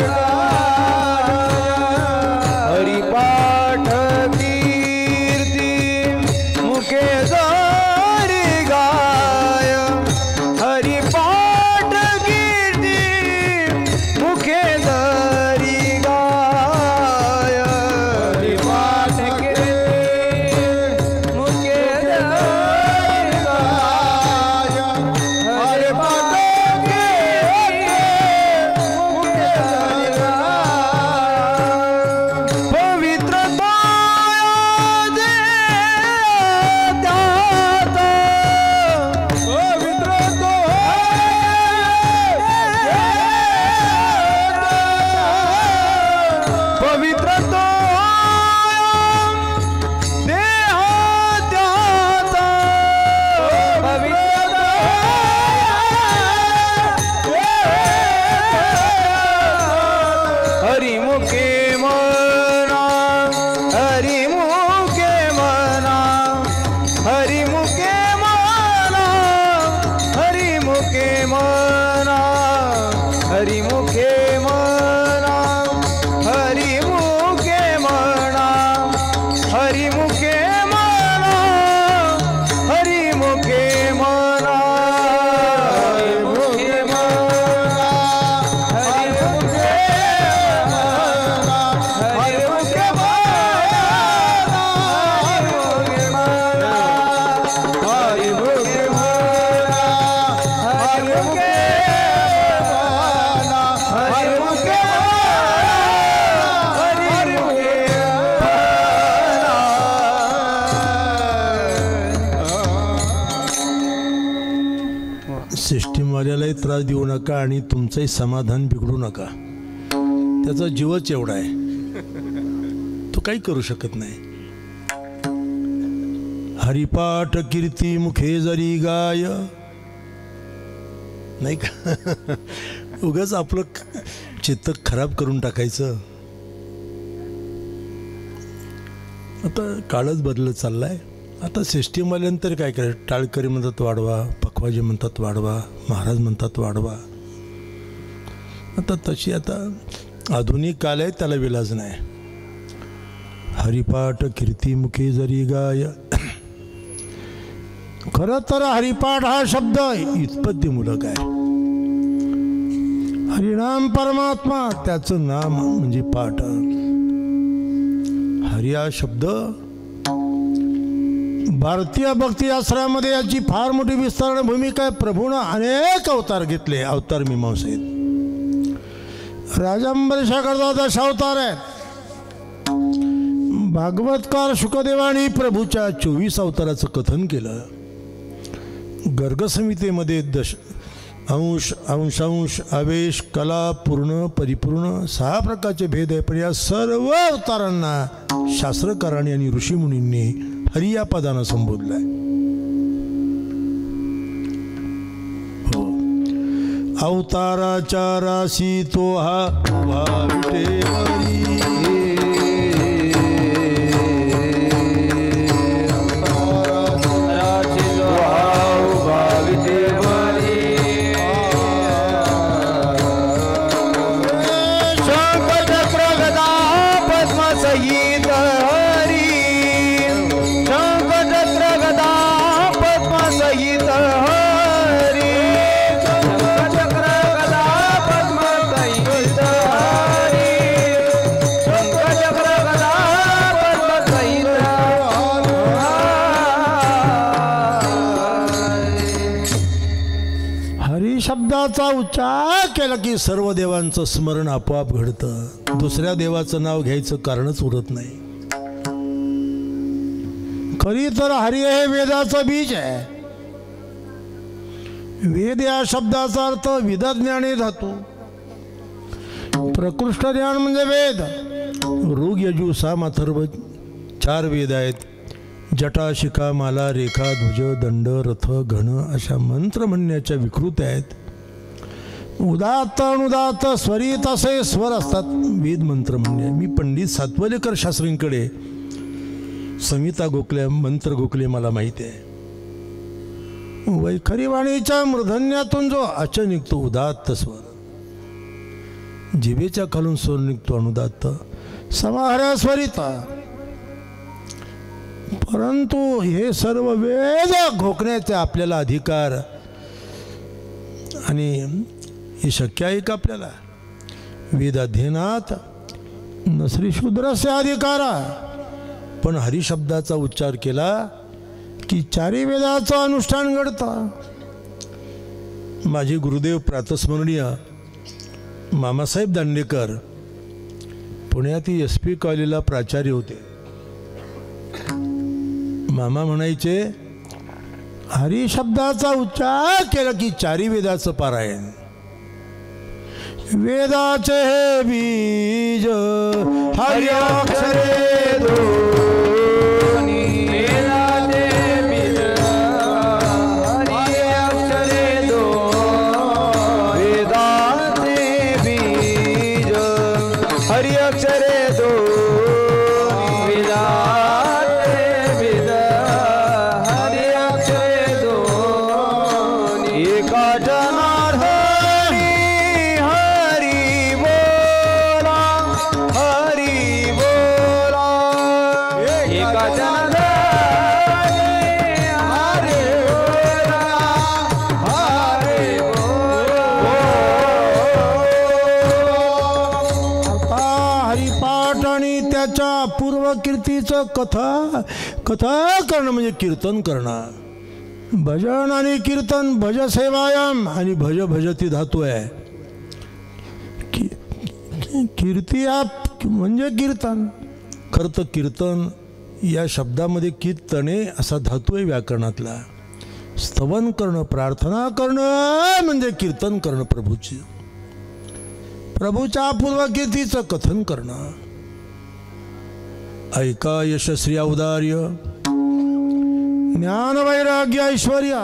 हरिपाठ कीर्ती मुखे धरी गाय. हरिपाठ कीर्ती मुखे धरी गाय. हरिपाठ कीर्ती मुखे धरी गाय. हरिपाठ कीर्ती मुखे धरी गाय. पवित्रता दे त्यात, पवित्रता पवित्रता देहा त्यात, हरिमुखे मना, हरिमुखे मना, हरिमुखे मना, हरिमुखे मना, हरिमुखे मना, हरिमुखे मना, हरिमुखे मना, हरिमुखे मना, हरिमुखे मना, हरिमुखे हरिमुखे मना, हरिमुखे मना, हरिमुखे मना, हरिमुखे मना, हरिमुखे सिस्टीमवाल्यालाही त्रास देऊ नका आणि तुमचंही समाधान बिघडू नका. त्याचा जीवच एवढा आहे, तो काही करू शकत नाही. हरिपाठ कीर्ती मुखे जरी गाय, नाही का. उगाच आपलं चित्त खराब करून टाकायचं. आता काळच बदलत चाललाय. आता सिस्टीमवाल्यानंतर काय करायचं, टाळकरी म्हणतात वाढवा, पखवाजी म्हणतात वाढवा, महाराज म्हणतात वाढवा. आता तशी आता आधुनिक काल आहे, त्याला विलाज नाही. हरिपाठ कीर्ती मुखे जरी गाय. खरं तर हरिपाठ हा शब्द व्युत्पत्तीमूलक आहे. हरिनाम परमात्मा, त्याचं नाम म्हणजे पाठ. हरी हा शब्द भारतीय भक्ती आश्रयामध्ये याची फार मोठी विस्तारण भूमिका आहे. प्रभूनं अनेक अवतार घेतले, अवतार मीमांसेत. राजांबरीशाकरता दशावतार आहेत. भागवतकार शुकदेवानी प्रभूच्या 24 अवताराचं कथन केलं. गर्गसंहितेमध्ये अंश, अंशांश, आवेश, कला, पूर्ण, परिपूर्ण 6 प्रकारचे भेद आहे. पण या सर्व अवतारांना शास्त्रकारांनी आणि ऋषीमुनींनी हरी या पदानं संबोधलाय. हो, अवताराच्या राशी तो हा उभा विटेवरी. हरी शब्दाचा उच्चार केला की सर्व देवांचं स्मरण आपोआप घडतं. दुसऱ्या देवाचं नाव घ्यायचं कारणच उरत नाही. खरी तर हरी हे वेदाचं बीज आहे. वेद या शब्दाचा अर्थ विदज्ञाने धातू. प्रकृष्ट ज्ञान म्हणजे वेद. ऋग यजु साम अथर्व 4 वेद आहेत. जटा शिखा माला रेखा ध्वज दंड रथ घन अशा मंत्र म्हणण्याच्या विकृत आहेत. उदात्त अनुदात्त स्वरित असे स्वर असतात वेद मंत्र म्हणणे. मी पंडित सातवलेकर शास्त्रींकडे संहिता गोखले मंत्र गोखले मला माहिती आहे. वैखरी वाणीच्या मूर्धन्यातून जो अच निघतो उदात्त स्वर, जिभेच्या खालून स्वर निघतो अनुदात्त, समाहार स्वरित. परंतु हे सर्व वेद घोकण्याचे आपल्याला अधिकार आणि हे शक्य आहे का आपल्याला? वेद अध्ययनात न श्री शूद्रस्य अधिकार. पण हरिशब्दाचा उच्चार केला की 4 वेदाचं अनुष्ठान घडतं. माझे गुरुदेव प्रातस्मरणीय मामासाहेब दांडेकर पुण्यातील SP कॉलेजला प्राचार्य होते. मामा म्हणायचे हरी शब्दाचा उच्चार केला की 4 वेदाचं पारायण. वेदाचे हे बीज हरी अक्षरे दोन्ही. वेदाचे बीज हरी अक्षरे दोन्ही. वेदाचे बीज हरी अक्षरे दोन्ही. वेदाचे बीज हरी अक्षरे दोन्ही. एका जनार्दनी हरी बोला, हरी बोला. एका जनार्दनी हरी बोला, हरी बोला. आता हरिपाठ आणि त्याच्या पूर्वकीर्तीचं कथा करणं म्हणजे कीर्तन करणं. भजन आणि कीर्तन भज सेवायम आणि भज भजती धातू आहे. कीर्ती हा म्हणजे कीर्तन. खरं तर कीर्तन या शब्दामध्ये कीर्तने असा धातू आहे व्याकरणातला. स्तवन करणं, प्रार्थना करणं म्हणजे कीर्तन करणं. प्रभूच्या पूर्वकीर्तीचं कथन करणं. ऐका यशस्वी औदार्य, ज्ञान वैराग्य ऐश्वर्य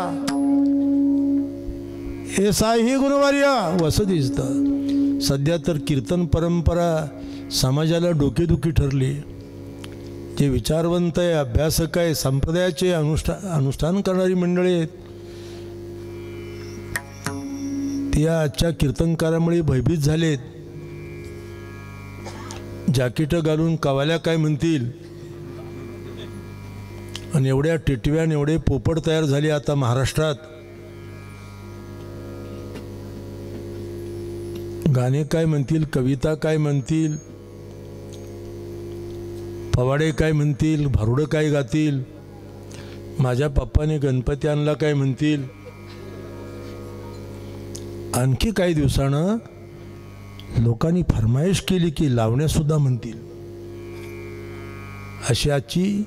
हे साई गुरुवर्य वसदिस्त. सध्या तर कीर्तन परंपरा समाजाला डोकेदुखी ठरली. जे विचारवंत आहे, अभ्यासक आहे, संप्रदायाचे अनुष्ठान करणारी मंडळी आहेत, ते आजच्या कीर्तनकारामुळे भयभीत झालेत. जॅकेट घालून कवाल्या काय म्हणतील आणि एवढ्या टिटव्यान एवढे पोपट तयार झाले आता महाराष्ट्रात. गाणे काय म्हणतील, कविता काय म्हणतील, पवाडे काय म्हणतील, भारुडं काय गातील, माझ्या पप्पाने गणपती आणला काय म्हणतील. आणखी काही दिवसानं लोकांनी फरमाईश केली की लावण्यासुद्धा म्हणतील. अशी आजची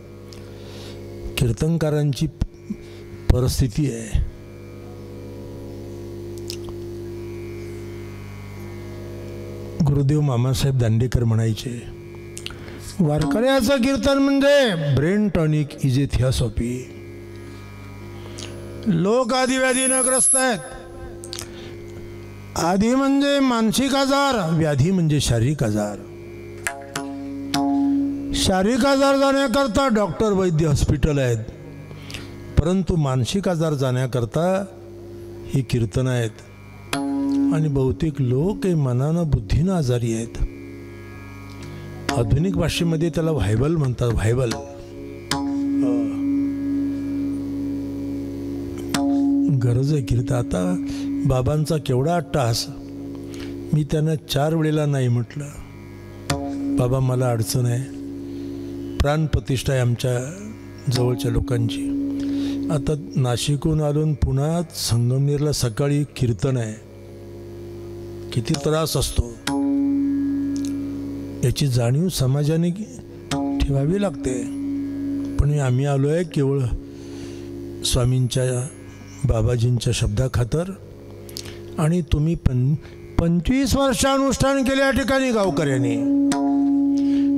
कीर्तनकारांची परिस्थिती आहे. गुरुदेव मामासाहेब दांडेकर म्हणायचे वारकऱ्याचं कीर्तन म्हणजे brain tonic is a theosophy. लोक आदिव्याधीनं ग्रस्त आहेत. आधी म्हणजे मानसिक आजार, व्याधी म्हणजे शारीरिक आजार. शारीरिक आजार जाण्याकरता डॉक्टर वैद्य हॉस्पिटल आहेत, परंतु मानसिक आजार जाण्याकरता ही कीर्तन आहेत. आणि बहुतेक लोक हे मनानं बुद्धीनं आजारी आहेत. आधुनिक भाषेमध्ये त्याला व्हायबल म्हणतात. व्हायबल गरज आहे कीर्तन. आता बाबांचा केवढा अट्टहास. मी त्यांना 4 वेळेला नाही म्हटलं. बाबा मला अडचण आहे, प्राणप्रतिष्ठा आहे आमच्या जवळच्या लोकांची. आता नाशिकहून आलो पुन्हा संगमनेरला सकाळी कीर्तन आहे. किती त्रास असतो याची जाणीव समाजाने ठेवावी लागते. पण आम्ही आलो आहे केवळ स्वामींच्या बाबाजींच्या शब्दाखातर. आणि तुम्ही 25 वर्ष अनुष्ठान केले या ठिकाणी गावकऱ्यांनी.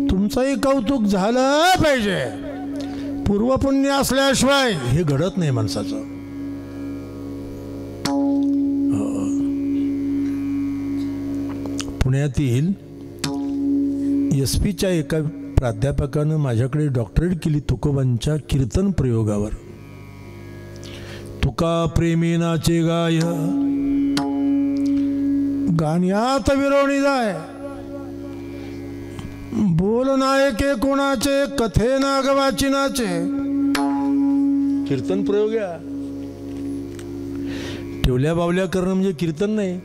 तुमचंही कौतुक झालं पाहिजे. पूर्वपुण्य असल्याशिवाय हे घडत नाही माणसाचं. पुण्यातील SP च्या एका प्राध्यापकानं माझ्याकडे डॉक्टरेट केली तुकोबांच्या कीर्तन प्रयोगावर. तुका प्रेमेनाचे गाय गाण्यात विरोणी जाय, बोल नायके कोणाचे कथे ना गवाचिनाचे. कीर्तन प्रयोग या ठेवल्या बावल्या करणं म्हणजे कीर्तन नाही.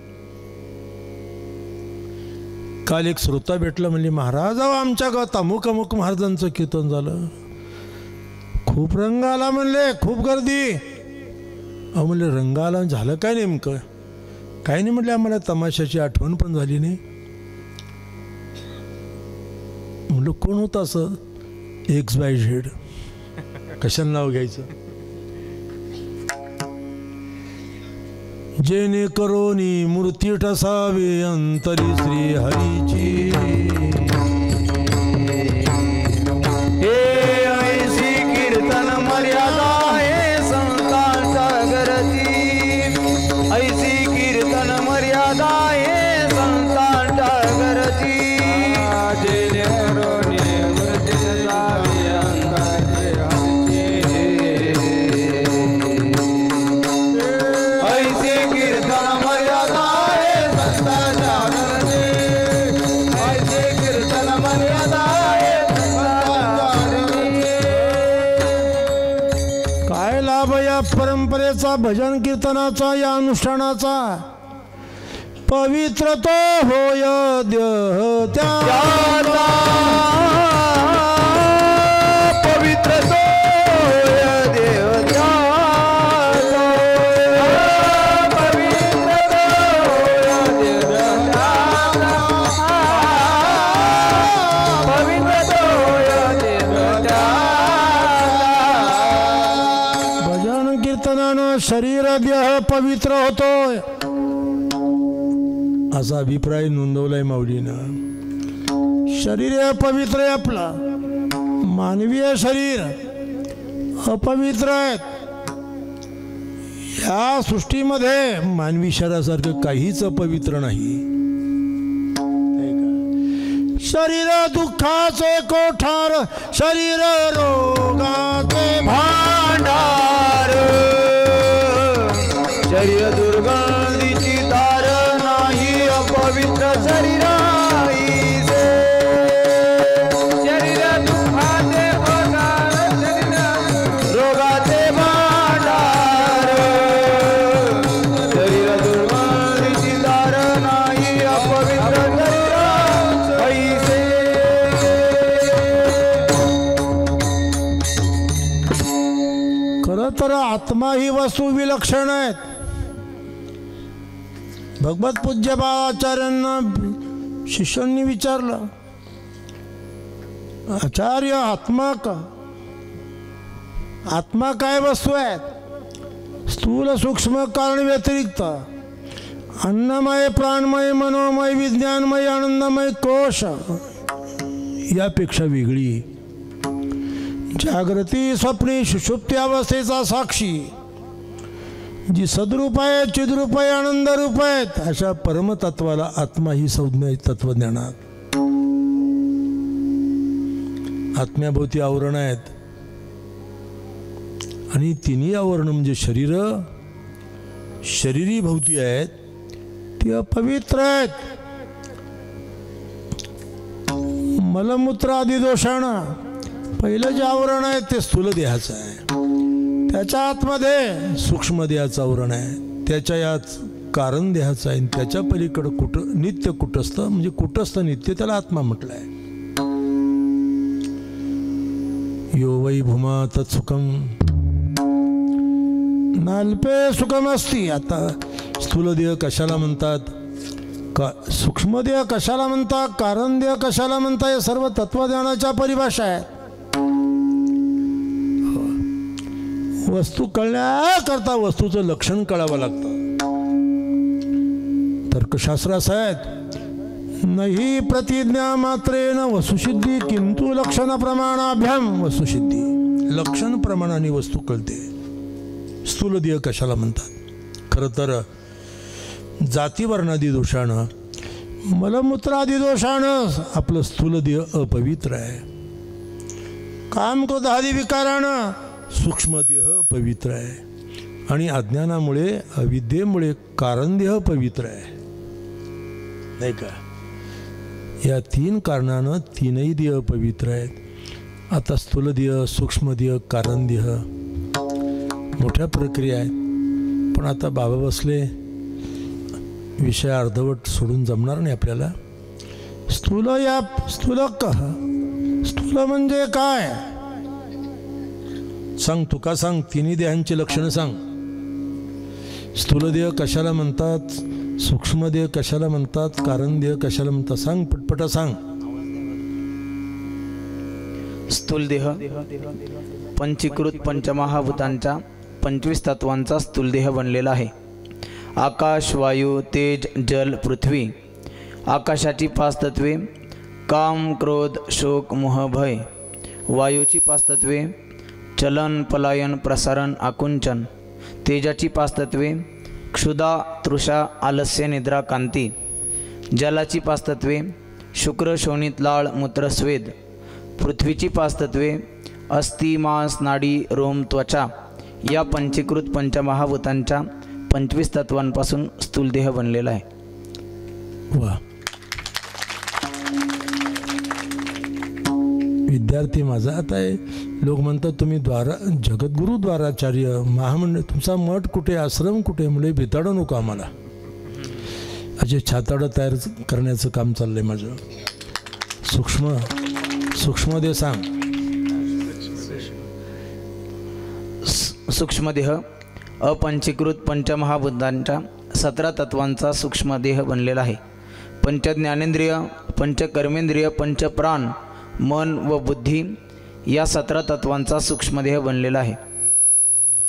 काल एक श्रोता भेटला, म्हणले महाराज आमच्या गावात अमुक अमुक महाराजांचं कीर्तन झालं, खूप रंग आला म्हणले, खूप गर्दी. अहो म्हणले रंग आला झालं काय नेमकं? काय नाही म्हटलं, आम्हाला तमाशाची आठवण पण झाली नाही. म्हणलं कोण होतं असं? XYZ. कशाला नाव घ्यायचं? जेणे करोनी मूर्ती ठसावे अंतरी श्री हरीची. हे ऐसी कीर्तन मर्यादा हे संतांच्या गरजी. ऐसी कीर्तन मर्यादा हे संतांच्या गरजी. परंपरेचा, भजन कीर्तनाचा, या अनुष्ठानाचा पवित्र तो होय देह त्याचा. पवित्र तो होय देह त्याचा. पवित्र तो होय देह त्याचा. पवित्र तो होय देह त्याचा. भजन कीर्तनानं शरीर देह पवित्र होतोय असा अभिप्राय नोंदवलाय माऊलीनं. शरीर हे पवित्र आहे आपलं. मानवीय शरीर अपवित्र आहेत. या सृष्टीमध्ये मानवी शरीरासारखं काहीच अपवित्र नाही. शरीर दुःखाचे कोठार, शरीर रोगाचे भांडार. शरीर दुर्गंधीची तार नाही अपवित्र शरीराईचे. शरीर दुःखाचे भांडार, रोगाचे भांडार. शरीर दुर्गंधीची तार नाही अपवित्र शरीराईचे. खरं तर आत्मा ही वस्तू विलक्षण आहेत. भगवत पूज्य बाळाचार्यांना शिष्यांनी विचारलं, आचार्य आत्मा का, आत्मा काय वस्तू आहेत? स्थूल सूक्ष्म कारण व्यतिरिक्त अन्नमय, प्राणमय, मनोमय, विज्ञानमय, आनंदमय कोश यापेक्षा वेगळी. जागृती, स्वप्नी, सुषुप्ती अवस्थेचा साक्षी जी सद्रूप आहे, चिद्रूप आहे, आनंद रूप आहेत, अशा परमतत्वाला आत्मा ही संज्ञा तत्वज्ञानात. आत्म्याभोवती आवरण आहेत आणि तिन्ही आवरण म्हणजे शरीर, शरीरी भोवती आहेत ती अपवित्र आहेत. मलमूत्र आदी दोषानं पहिलं जे आवरण आहे ते स्थूल देहाचं आहे. त्याच्या आतमध्ये सूक्ष्म देहाचं आवरण आहे. त्याच्या यात कारण देहाचं आहे. त्याच्या पलीकडं नित्य कुटस्थ म्हणजे कुटस्थ नित्य, त्याला आत्मा म्हटलंय. यो वै भूमा तत्सुखम नाल्पे सुखमस्ती. आता स्थूलदेह कशाला म्हणतात, सूक्ष्मदेह कशाला म्हणतात, कारणदेह कशाला म्हणतात, हे सर्व तत्वज्ञानाच्या परिभाषा आहे. वस्तू कळण्याकरता वस्तूचं लक्षण कळावं लागतं. तर्कशास्त्र असं आहेत, नाही प्रतिज्ञा मात्रेन वस्तुसिद्धी किंतु लक्षण प्रमाणाभ्याम वस्तुसिद्धी. लक्षण प्रमाणाने वस्तू कळते. स्थूलदेह कशाला म्हणतात, खरं तर जातीवर्णादी दोषानं मलमूत्रादी दोषानं आपलं स्थूलदेह अपवित्र आहे. काम क्रोधादी विकारानं सूक्ष्मदेह पवित्र आहे आणि अज्ञानामुळे अविद्येमुळे कारणदेह पवित्र आहे, नाही का. या तीन कारणानं तीनही देह पवित्र आहेत. आता स्थूलदेह, सूक्ष्मदेह, कारणदेह मोठ्या प्रक्रिया आहेत. पण आता बाबा बसले, विषय अर्धवट सोडून जमणार नाही आपल्याला. स्थूल म्हणजे काय सांग, तुका सांग. तिन्ही देहांची लक्षणं सांग. स्थूलदेह कशाला म्हणतात, सूक्ष्मदेह कशाला म्हणतात, कारणदेह कशाला म्हणतात, सांग पटपटा सांग. स्थूलदेह पंचीकृत पंचमहाभूतांच्या 25 तत्वांचा स्थूलदेह बनलेला आहे. आकाश, वायू, तेज, जल, पृथ्वी. आकाशाची 5 तत्वे काम, क्रोध, शोक, मोह, भय. वायूची 5 तत्वे चलन, पलायन, प्रसारण, आकुंचन. तेजाची 5 तत्वे क्षुधा, तृषा, आलस्य, निद्रा, कांती. जलाची 5 तत्वे शुक्र, शोणित, लाळ, मूत्र, स्वेद. पृथ्वीची 5 तत्वे अस्थि, मांस, नाडी, रोम, त्वचा. या पंचीकृत पंचमहाभूतांच्या 25 तत्वांपासून स्थूलदेह बनलेला आहे. वा, विद्यार्थी माझा आता आहे. लोक म्हणतात तुम्ही जगद्गुरु द्वाराचार्य महामंडळ, तुमचा मठ कुठे, आश्रम कुठे, मुले भिताडू नको आम्हाला. असे छाताडं तयार करण्याचं काम चाललंय माझं. सूक्ष्मदेह सांग. सूक्ष्मदेह अपंचीकृत पंचमहाभूतांच्या 17 तत्वांचा सूक्ष्मदेह बनलेला आहे. पंचज्ञानेंद्रिय, पंचकर्मेंद्रिय, पंचप्राण, मन व बुद्धी या 17 तत्वांचा सूक्ष्मदेह बनलेला आहे.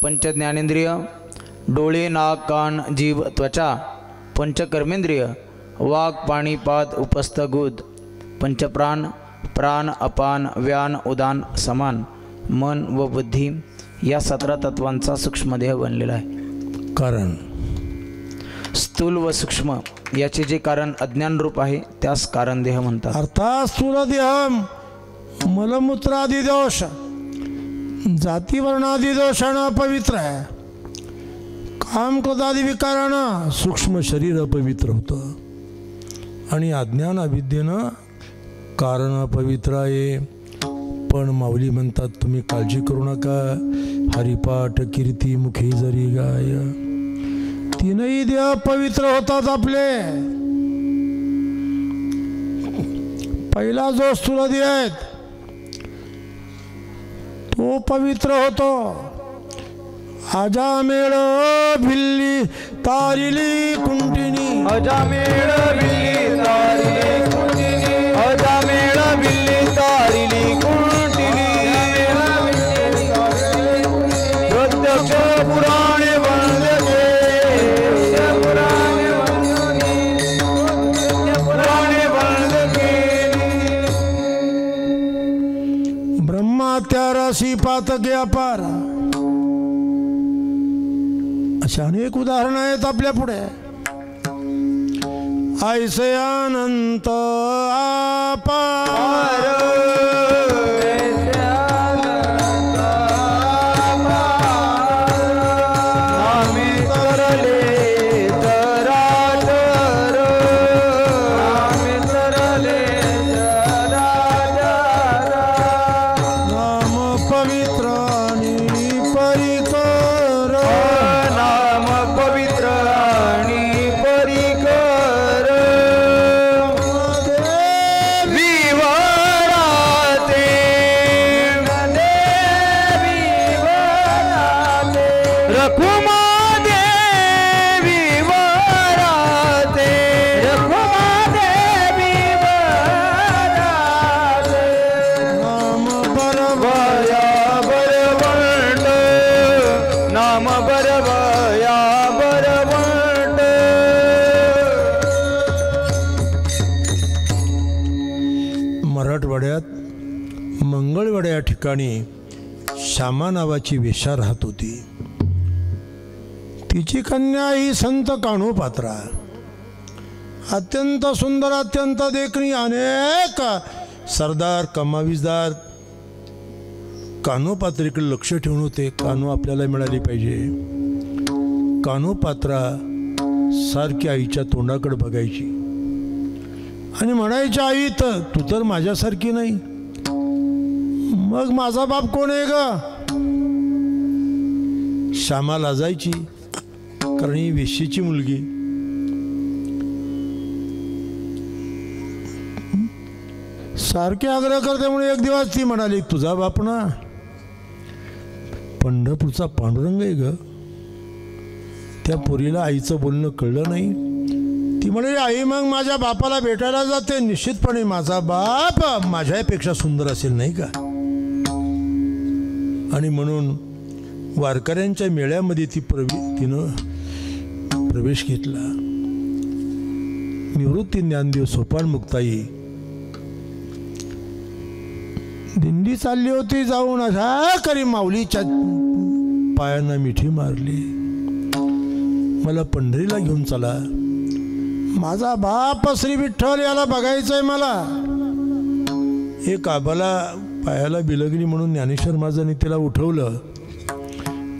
पंचज्ञानेंद्रिय डोळे, नाक, कान, जीभ, त्वचा. पंचकर्मेंद्रिय वाक, पाणी, पाद, उपस्थ, गुद. पंचप्राण प्राण, अपान, व्यान, उदान, समान. मन व बुद्धी या 17 तत्वांचा सूक्ष्मदेह बनलेला आहे. कारण स्थूल व सूक्ष्म याचे जे कारण अज्ञानरूप आहे त्यास कारणदेह म्हणतात. अर्थात स्थूलदेह मलमूत्रादी दोष, जातीवर्णादी दोषानं अपवित्र आहे. काम क्रोधादी विकारानं सूक्ष्म शरीर अपवित्र होतं आणि अज्ञान अविद्येनं कारण अपवित्र आहे. पण माऊली म्हणतात तुम्ही काळजी करू नका, हरिपाठ कीर्ती मुखी जरी गाय. तीनही देह पवित्र होतात आपले. पहिला जो स्थूलदेह आहे तो पवित्र होतो. अजामेळ भिल्ली तारिली कुंटिनी. अजामेळ भिल्ली तारिली कुंटिनी. अजामेळ भिल्ली तारिली कुंटिनी. प्रत्यक्ष पुराणे वंदके. पुराणे वंदके. ब्रह्मात्या राशी पातके अपार. अशा अनेक उदाहरणं आहेत आपल्या पुढे. ऐसे अनंत अपार. विवरात कारवाड्यात मंगळवाड्या या ठिकाणी श्यामा नावाची वेश्या राहत होती. तिची कन्या ही संत कान्होपात्रा, अत्यंत सुंदर, अत्यंत देखणी. अनेक सरदार कमावीजदार कान्होपात्रेकडे लक्ष ठेवून होते. कान्हो आपल्याला मिळाली पाहिजे. कान्होपात्रा सारखी आईच्या तोंडाकडे बघायची आणि म्हणायची, आई तर तू तर माझ्यासारखी नाही, मग माझा बाप कोण आहे ग? श्यामा लाजायची, कारण ही वेश्येची मुलगी. सारखे आग्रह करते म्हणून एक दिवस ती म्हणाली, तुझा बाप ना पंढरपूरचा पांडुरंग आहे ग. त्या पोरीला आईचं बोलणं कळलं नाही. ती म्हणाली, आई मग माझ्या बापाला भेटायला जाते, निश्चितपणे माझा बाप माझ्यापेक्षा सुंदर असेल नाही का. आणि म्हणून वारकऱ्यांच्या मेळ्यामध्ये तिनं प्रवेश घेतला. निवृत्ती ज्ञानदेव सोपान मुक्ताई दिंडी चालली होती, जाऊन अशा करी माऊलीच्या पायांना मिठी मारली, मला पंढरीला घेऊन चला, माझा बाप श्री विठ्ठल याला बघायचंय मला. एक आबाला पायाला बिलगली म्हणून ज्ञानेश्वर महाराजांनी तिला उठवलं,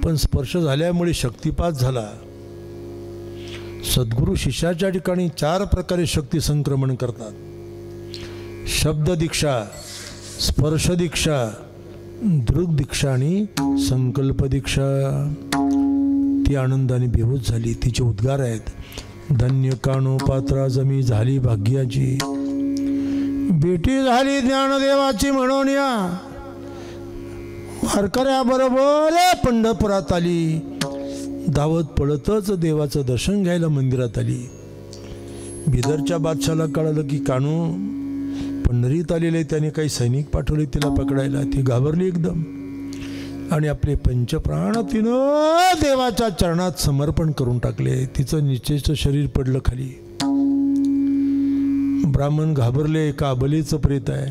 पण स्पर्श झाल्यामुळे शक्तिपात झाला. सद्गुरू शिष्याच्या ठिकाणी 4 प्रकारे शक्ती संक्रमण करतात. शब्द दीक्षा, स्पर्श दीक्षा, दृग दीक्षा आणि संकल्प दीक्षा. ती आनंदाने बेहोश झाली. तिचे उद्गार आहेत, धन्य कान्होपात्रा जमी झाली भाग्याची, बेटी झाली ज्ञानदेवाची म्हणून या. वारकऱ्याबरोबर पंढरपुरात आली, धावत पळतच देवाचं दर्शन घ्यायला मंदिरात आली. बिदरच्या बादशाला कळालं की कान्हो पंढरीत आलेले, त्याने काही सैनिक पाठवले तिला पकडायला. ती घाबरली एकदम आणि आपले पंचप्राण तिनं देवाच्या चरणात समर्पण करून टाकले. तिचं निश्चयचं शरीर पडलं खाली. ब्राह्मण घाबरले, का अबलीचं प्रेत आहे.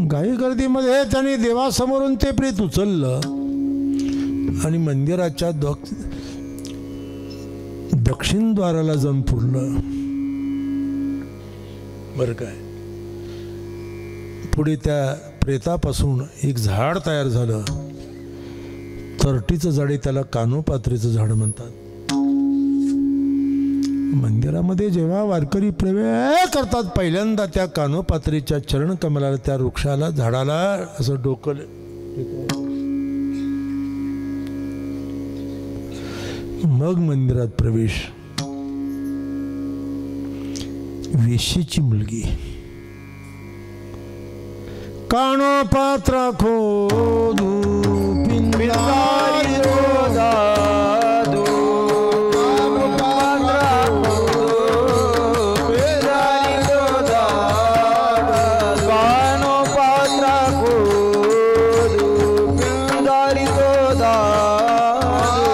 घाई गर्दीमध्ये त्यांनी देवासमोरून ते प्रेत उचललं आणि मंदिराच्या दक्षिण द्वाराला जाऊन पुरलं. बरं काय, पुढे त्या प्रेतापासून एक झाड तयार झालं. तरटीचं झाड आहे, त्याला कान्होपात्रेचं झाड म्हणतात. मंदिरामध्ये जेव्हा वारकरी प्रवेश करतात, पहिल्यांदा त्या कान्होपात्रेच्या चरण कमलाला, त्या वृक्षाला, झाडाला असं डोकं, मग मंदिरात प्रवेश. वेशीची मुलगी कान्होपात्रा खोदू बिंदारी तो दादू, कान्होपात्रा खोदू बिंदारी तो दादू, कान्होपात्रा खोदू बिंदारी तो दादू,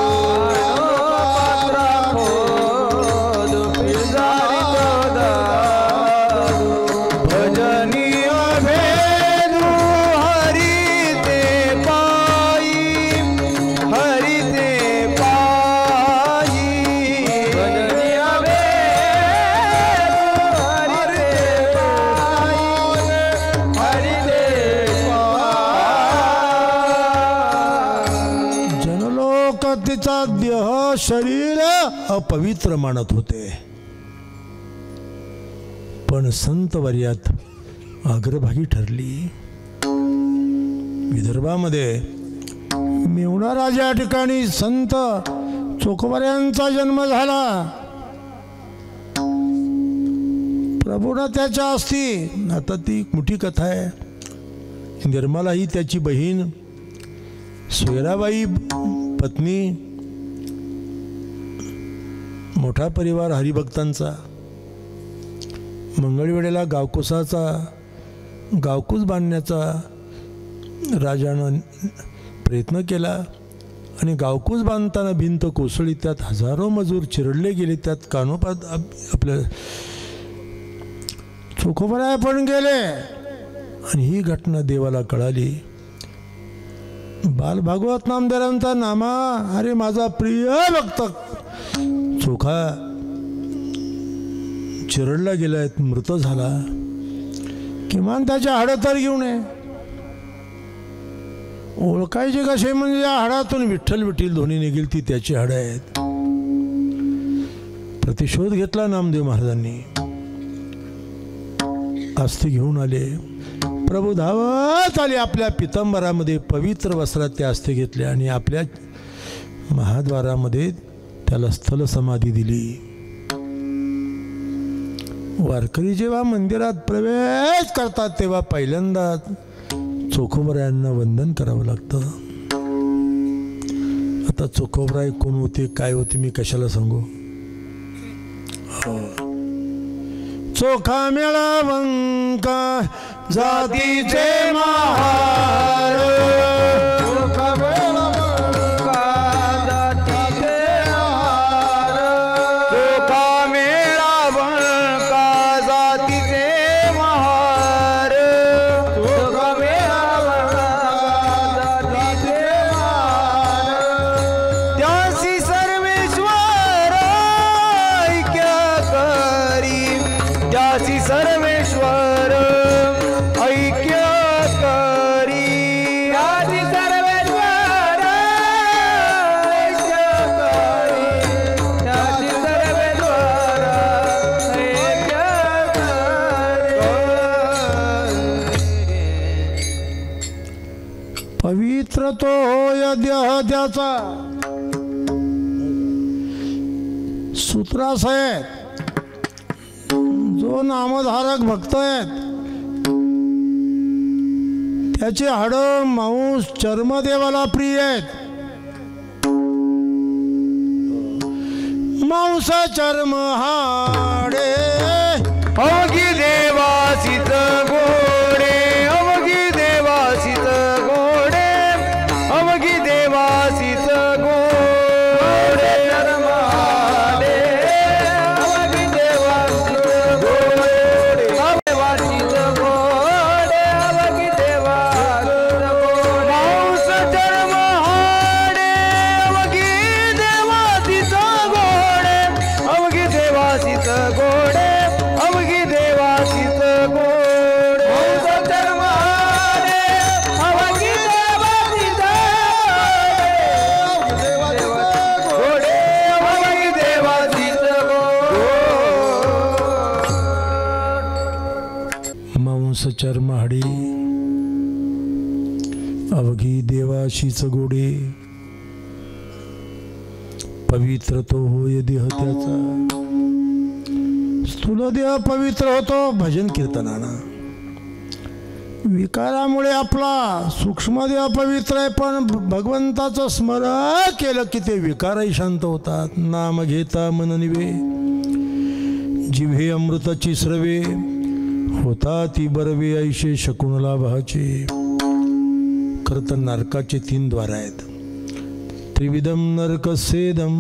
कान्होपात्रा खोदू बिंदारी तो दादू. भजनीय भेदू हरी ते पायी, हरी ते पायी. भजनीय भेदू हरी ते पायी, हरी ते पायी. जनलोक तिचा देह शरीर अपवित्र मानत होते, पण संत वर्यात अग्रभागी ठरली. विदर्भामध्ये मेवणा राजा या ठिकाणी संत चोखोबऱ्यांचा जन्म झाला. प्रभूना त्याच्या असती. आता ती मोठी कथा आहे. निर्मला ही त्याची बहीण, सोयराबाई पत्नी, मोठा परिवार हरिभक्तांचा. मंगळवेढेला गावकुसाचा गावकूस बांधण्याचा राजानं प्रयत्न केला आणि गावकूस बांधताना भिंत कोसळली, त्यात हजारो मजूर चिरडले गेले. त्यात कान्होपात आपल्या चोखोबराय पण गेले. आणि ही घटना देवाला कळाली. बालभागवत नामदेवांचा नामा, अरे माझा प्रिय भक्त चोखा चिरडला गेलाय, मृत झाला, किमान त्याच्या हाडं तर घेऊन ये. ओळखायचे कसे म्हणजे या हाडातून विठ्ठल विठ्ठल ध्वनी निघेल ती त्याची हाडं आहेत. प्रतिशोध घेतला नामदेव महाराजांनी. अस्थि घेऊन आले. प्रभू धावत आले आपल्या पितांबरामध्ये, पवित्र वस्त्रात त्या अस्थि घेतल्या आणि आपल्या महाद्वारामध्ये त्याला स्थल समाधी दिली. वारकरी जेव्हा मंदिरात प्रवेश करतात तेव्हा पहिल्यांदा चोखोबरायांना वंदन करावं लागतं. आता चोखोबराय कोण होते, काय होते, मी कशाला सांगू. चोखा मेळावंका जातीचे महार, चोखा मेळावंका जातीचे महार, चोखा मेळावंका जातीचे महार, चोखा मेळावंका जातीचे महार, त्यासी सर्वेश्वर ऐक्य करी, त्यासी सर्वेश्वर ऐक्य करी, त्यासी सर्वेश्वर ऐक्य करी, त्यासी सर्वेश्वर ऐक्य करी. पवित्र तो होय देह त्याचा. सूत्रास आहेत जो नामधारक भक्त आहेत त्याचे हाडं मांस चर्म देवाला प्रिय आहेत. मांस चर्म हाडे अवघी देवासीत गोडे, अवघी देवासीत गोडे, अवघी देवासीत गोडे, चर्माडे अवघी देवासीत गोडे, देवासीत गोडे, अवघी देवासीत गोडे, मांस चर्म हाडे अवघी देवासीत गोडे, अवघी देवासीत गोडे, अवघी देवासीत गोडे, मांस चर्म हाडे अवघी देवासीत गोडे, अवघी देवासीत गोडे. मांस चर्म हाडे अवघी देवाशीच गोडे. पवित्र तो होय देह त्याचा. स्थूल देह पवित्र होतो भजन कीर्तनानं. विकारामुळे आपला सूक्ष्म देह पवित्र आहे, पण भगवंताचं स्मरण केलं की ते विकारही शांत होतात. नाम घेता मन निवे, जिव्हे अमृताची स्रवे, होता ती बरवे ऐशे शकुनला भाचे. खरं तर नरकाचे 3 द्वार आहेत. त्रिविधम नरकसेदम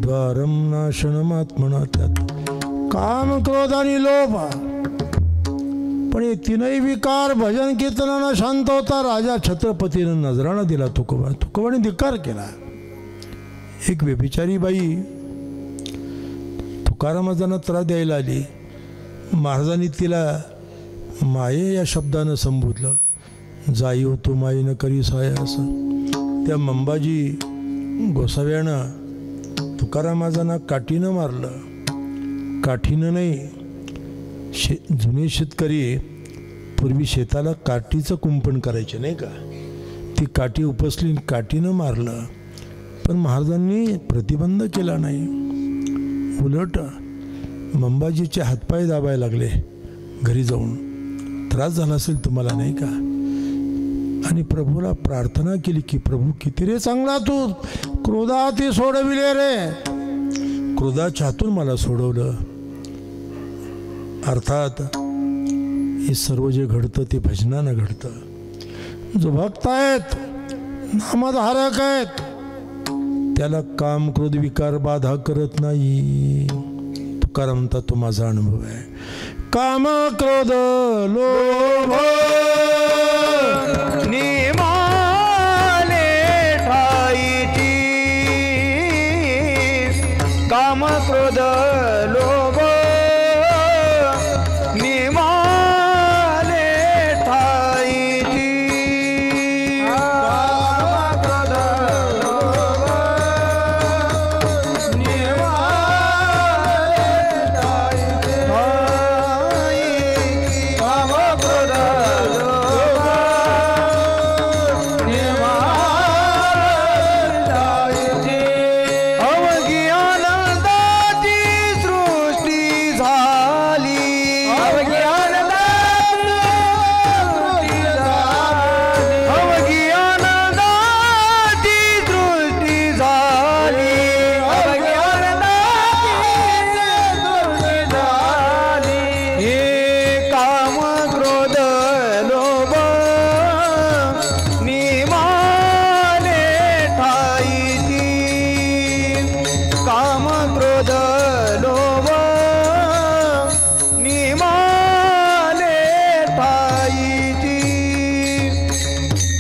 द्वारम नाशनमात्मना. त्यात काम क्रोध आणि लोभ, पण हे 3ही विकार भजन कीर्तनानं शांत होता. राजा छत्रपतीनं नजराणा दिला तुकोबाने धिक्कार केला. एक व्यभिचारी बाई तुकारामांना त्रास द्यायला आली. महाराजांनी तिला माये या शब्दानं संबोधलं. जाई होतो माई न करी सहाय असं. त्या मंबाजी गोसाव्यानं तुकारामांना काठीनं मारलं. काठीनं नाही, जुने शेतकरी पूर्वी शेताला काठीचं कुंपण करायचे नाही का, ती काठी उपसली काठीनं मारलं. पण महाराजांनी प्रतिबंध केला नाही. उलट मंबाजीचे हातपाय दाबायला लागले. घरी जाऊन त्रास झाला असेल तुम्हाला नाही का, आणि प्रभूला प्रार्थना केली की प्रभू किती रे चांगला तू, क्रोधाती सोडविले रे, क्रोधाच्या हातून मला सोडवलं. अर्थात हे सर्व जे घडतं ते भजनानं घडतं. जो भक्त आहेत, नामधारक आहेत, त्याला काम क्रोध विकार बाधा करत नाही. तुकाराम म्हणतात तो माझा अनुभव आहे. काम क्रोध लोभ निमाने ठाईची काम क्रोध लोभ निमाने ठाईची अवघी आनंदाची सृष्टी झाली अवघी आनंदाची सृष्टी झाली हे काम क्रोध लोभ निमाने ठाईची काम क्रोध लोभ निमाने ठाईची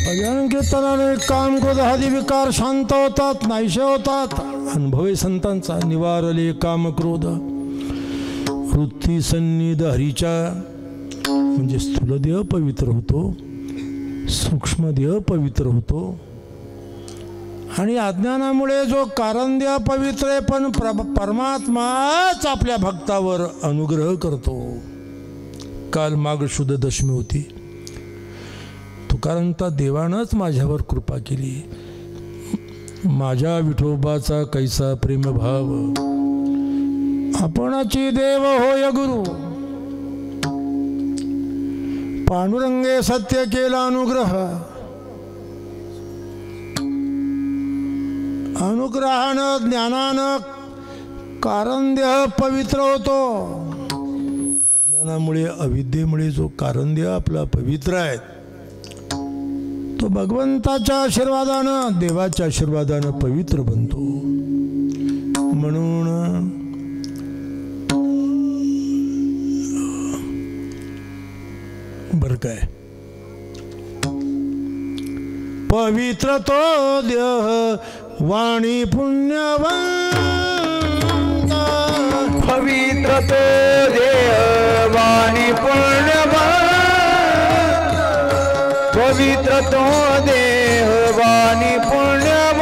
भजन कीर्तनाने काम क्रोध आदी विकार शांत होतात नाहीशे होतात अनुभवी संतांचा निवारले काम क्रोध वृत्ती सन्निध हरीच्या म्हणजे स्थूल देह पवित्र होतो सूक्ष्म देह पवित्र होतो आणि अज्ञानामुळे जो कारण देह पवित्र आहे पण परमात्माच आपल्या भक्तावर अनुग्रह करतो. काल माघ शुद्ध दशमी होती. तुकारांता देवानंच माझ्यावर कृपा केली. माझ्या विठोबाचा कैसा प्रेमभाव आपणाची देव होय गुरु पांडुरंगे सत्य केला अनुग्रह अनुग्रहानं ज्ञानानं कारण देह पवित्र होतो. अज्ञानामुळे अविद्येमुळे जो कारण देह आपला पवित्र आहे तो भगवंताच्या आशीर्वादानं देवाच्या आशीर्वादानं पवित्र बनतो. म्हणून बर काय पवित्र तो देह वाणी पुण्यवंत पवित्र तो देह वाणी पुण्यवंत पवित्र तो देह वाणी पुण्यवंत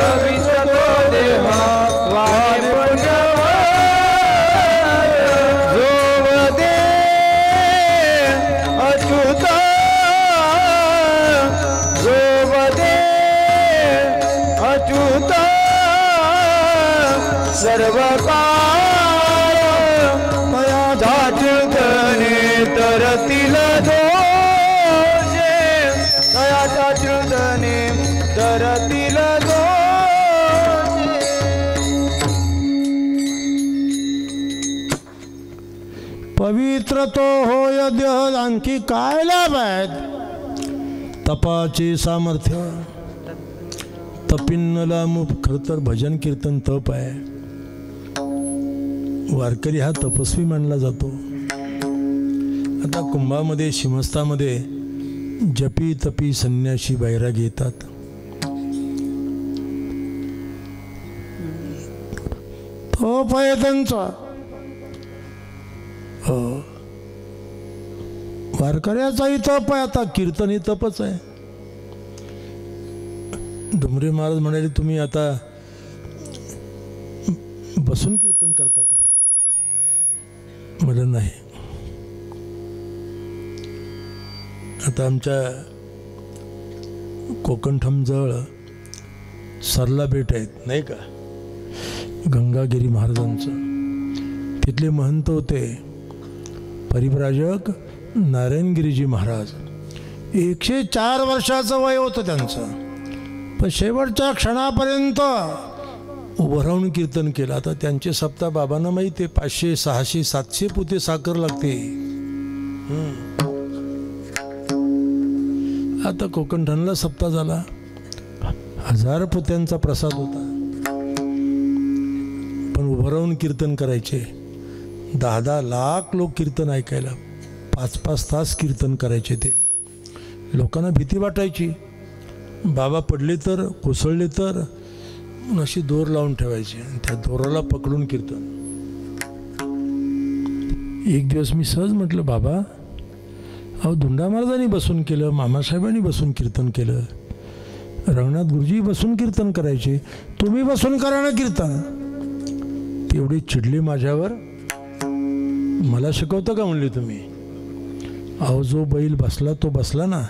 पवित्र तो देह वाणी पुण्यवंत जोव दे अच्युत जोव दे अच्युत सर्व काळ मया जाचुतने तरतील दोषे मया जाचुतने तरतील दोषे. पवित्र तो होय देह आणखी काय लाभ आहेत. तपाचे सामर्थ्य तपिन्नला खरं तर भजन कीर्तन तप आहे. वारकरी हा तपस्वी मानला जातो. आता कुंभामध्ये शिमस्तामध्ये जपी तपी संन्याशी बैरागी येतात. तप आहे त्यांचा. वारकऱ्याचाही तप आहे. आता कीर्तन ही तपच आहे. डुमरे महाराज म्हणाले तुम्ही आता बसून कीर्तन करता का. म्हणलं नाही. आता आमच्या कोकणठमजवळ सरला बेट आहेत नाही का गंगागिरी महाराजांचं. तिथले महंत होते परिव्राजक नारायणगिरीजी महाराज. 104 वर्षाचं वय होतं त्यांचं. पण शेवटच्या क्षणापर्यंत उभं राहून कीर्तन केलं. आता त्यांचे सप्ताह बाबांना माहिती आहे 500 600 700 पोते साखर लागते. आता कोकणठणला सप्ताह झाला 1000 पोत्यांचा प्रसाद होता. पण उभं राहून कीर्तन करायचे. 10-10 लाख लोक कीर्तन ऐकायला, 5-5 तास कीर्तन करायचे. ते लोकांना भीती वाटायची, बाबा पडले तर, कोसळले तर, अशी दोर लावून ठेवायची आणि त्या दोराला पकडून कीर्तन. एक दिवस मी सहज म्हटलं, बाबा अहो धुंडा महाराजांनी बसून केलं, मामासाहेबांनी बसून कीर्तन केलं, रंगनाथ गुरुजी बसून कीर्तन करायचे, तुम्ही बसून करा ना कीर्तन. तेवढी चिडली माझ्यावर. मला शिकवतं का म्हणली तुम्ही? अहो जो बैल बसला तो बसला ना.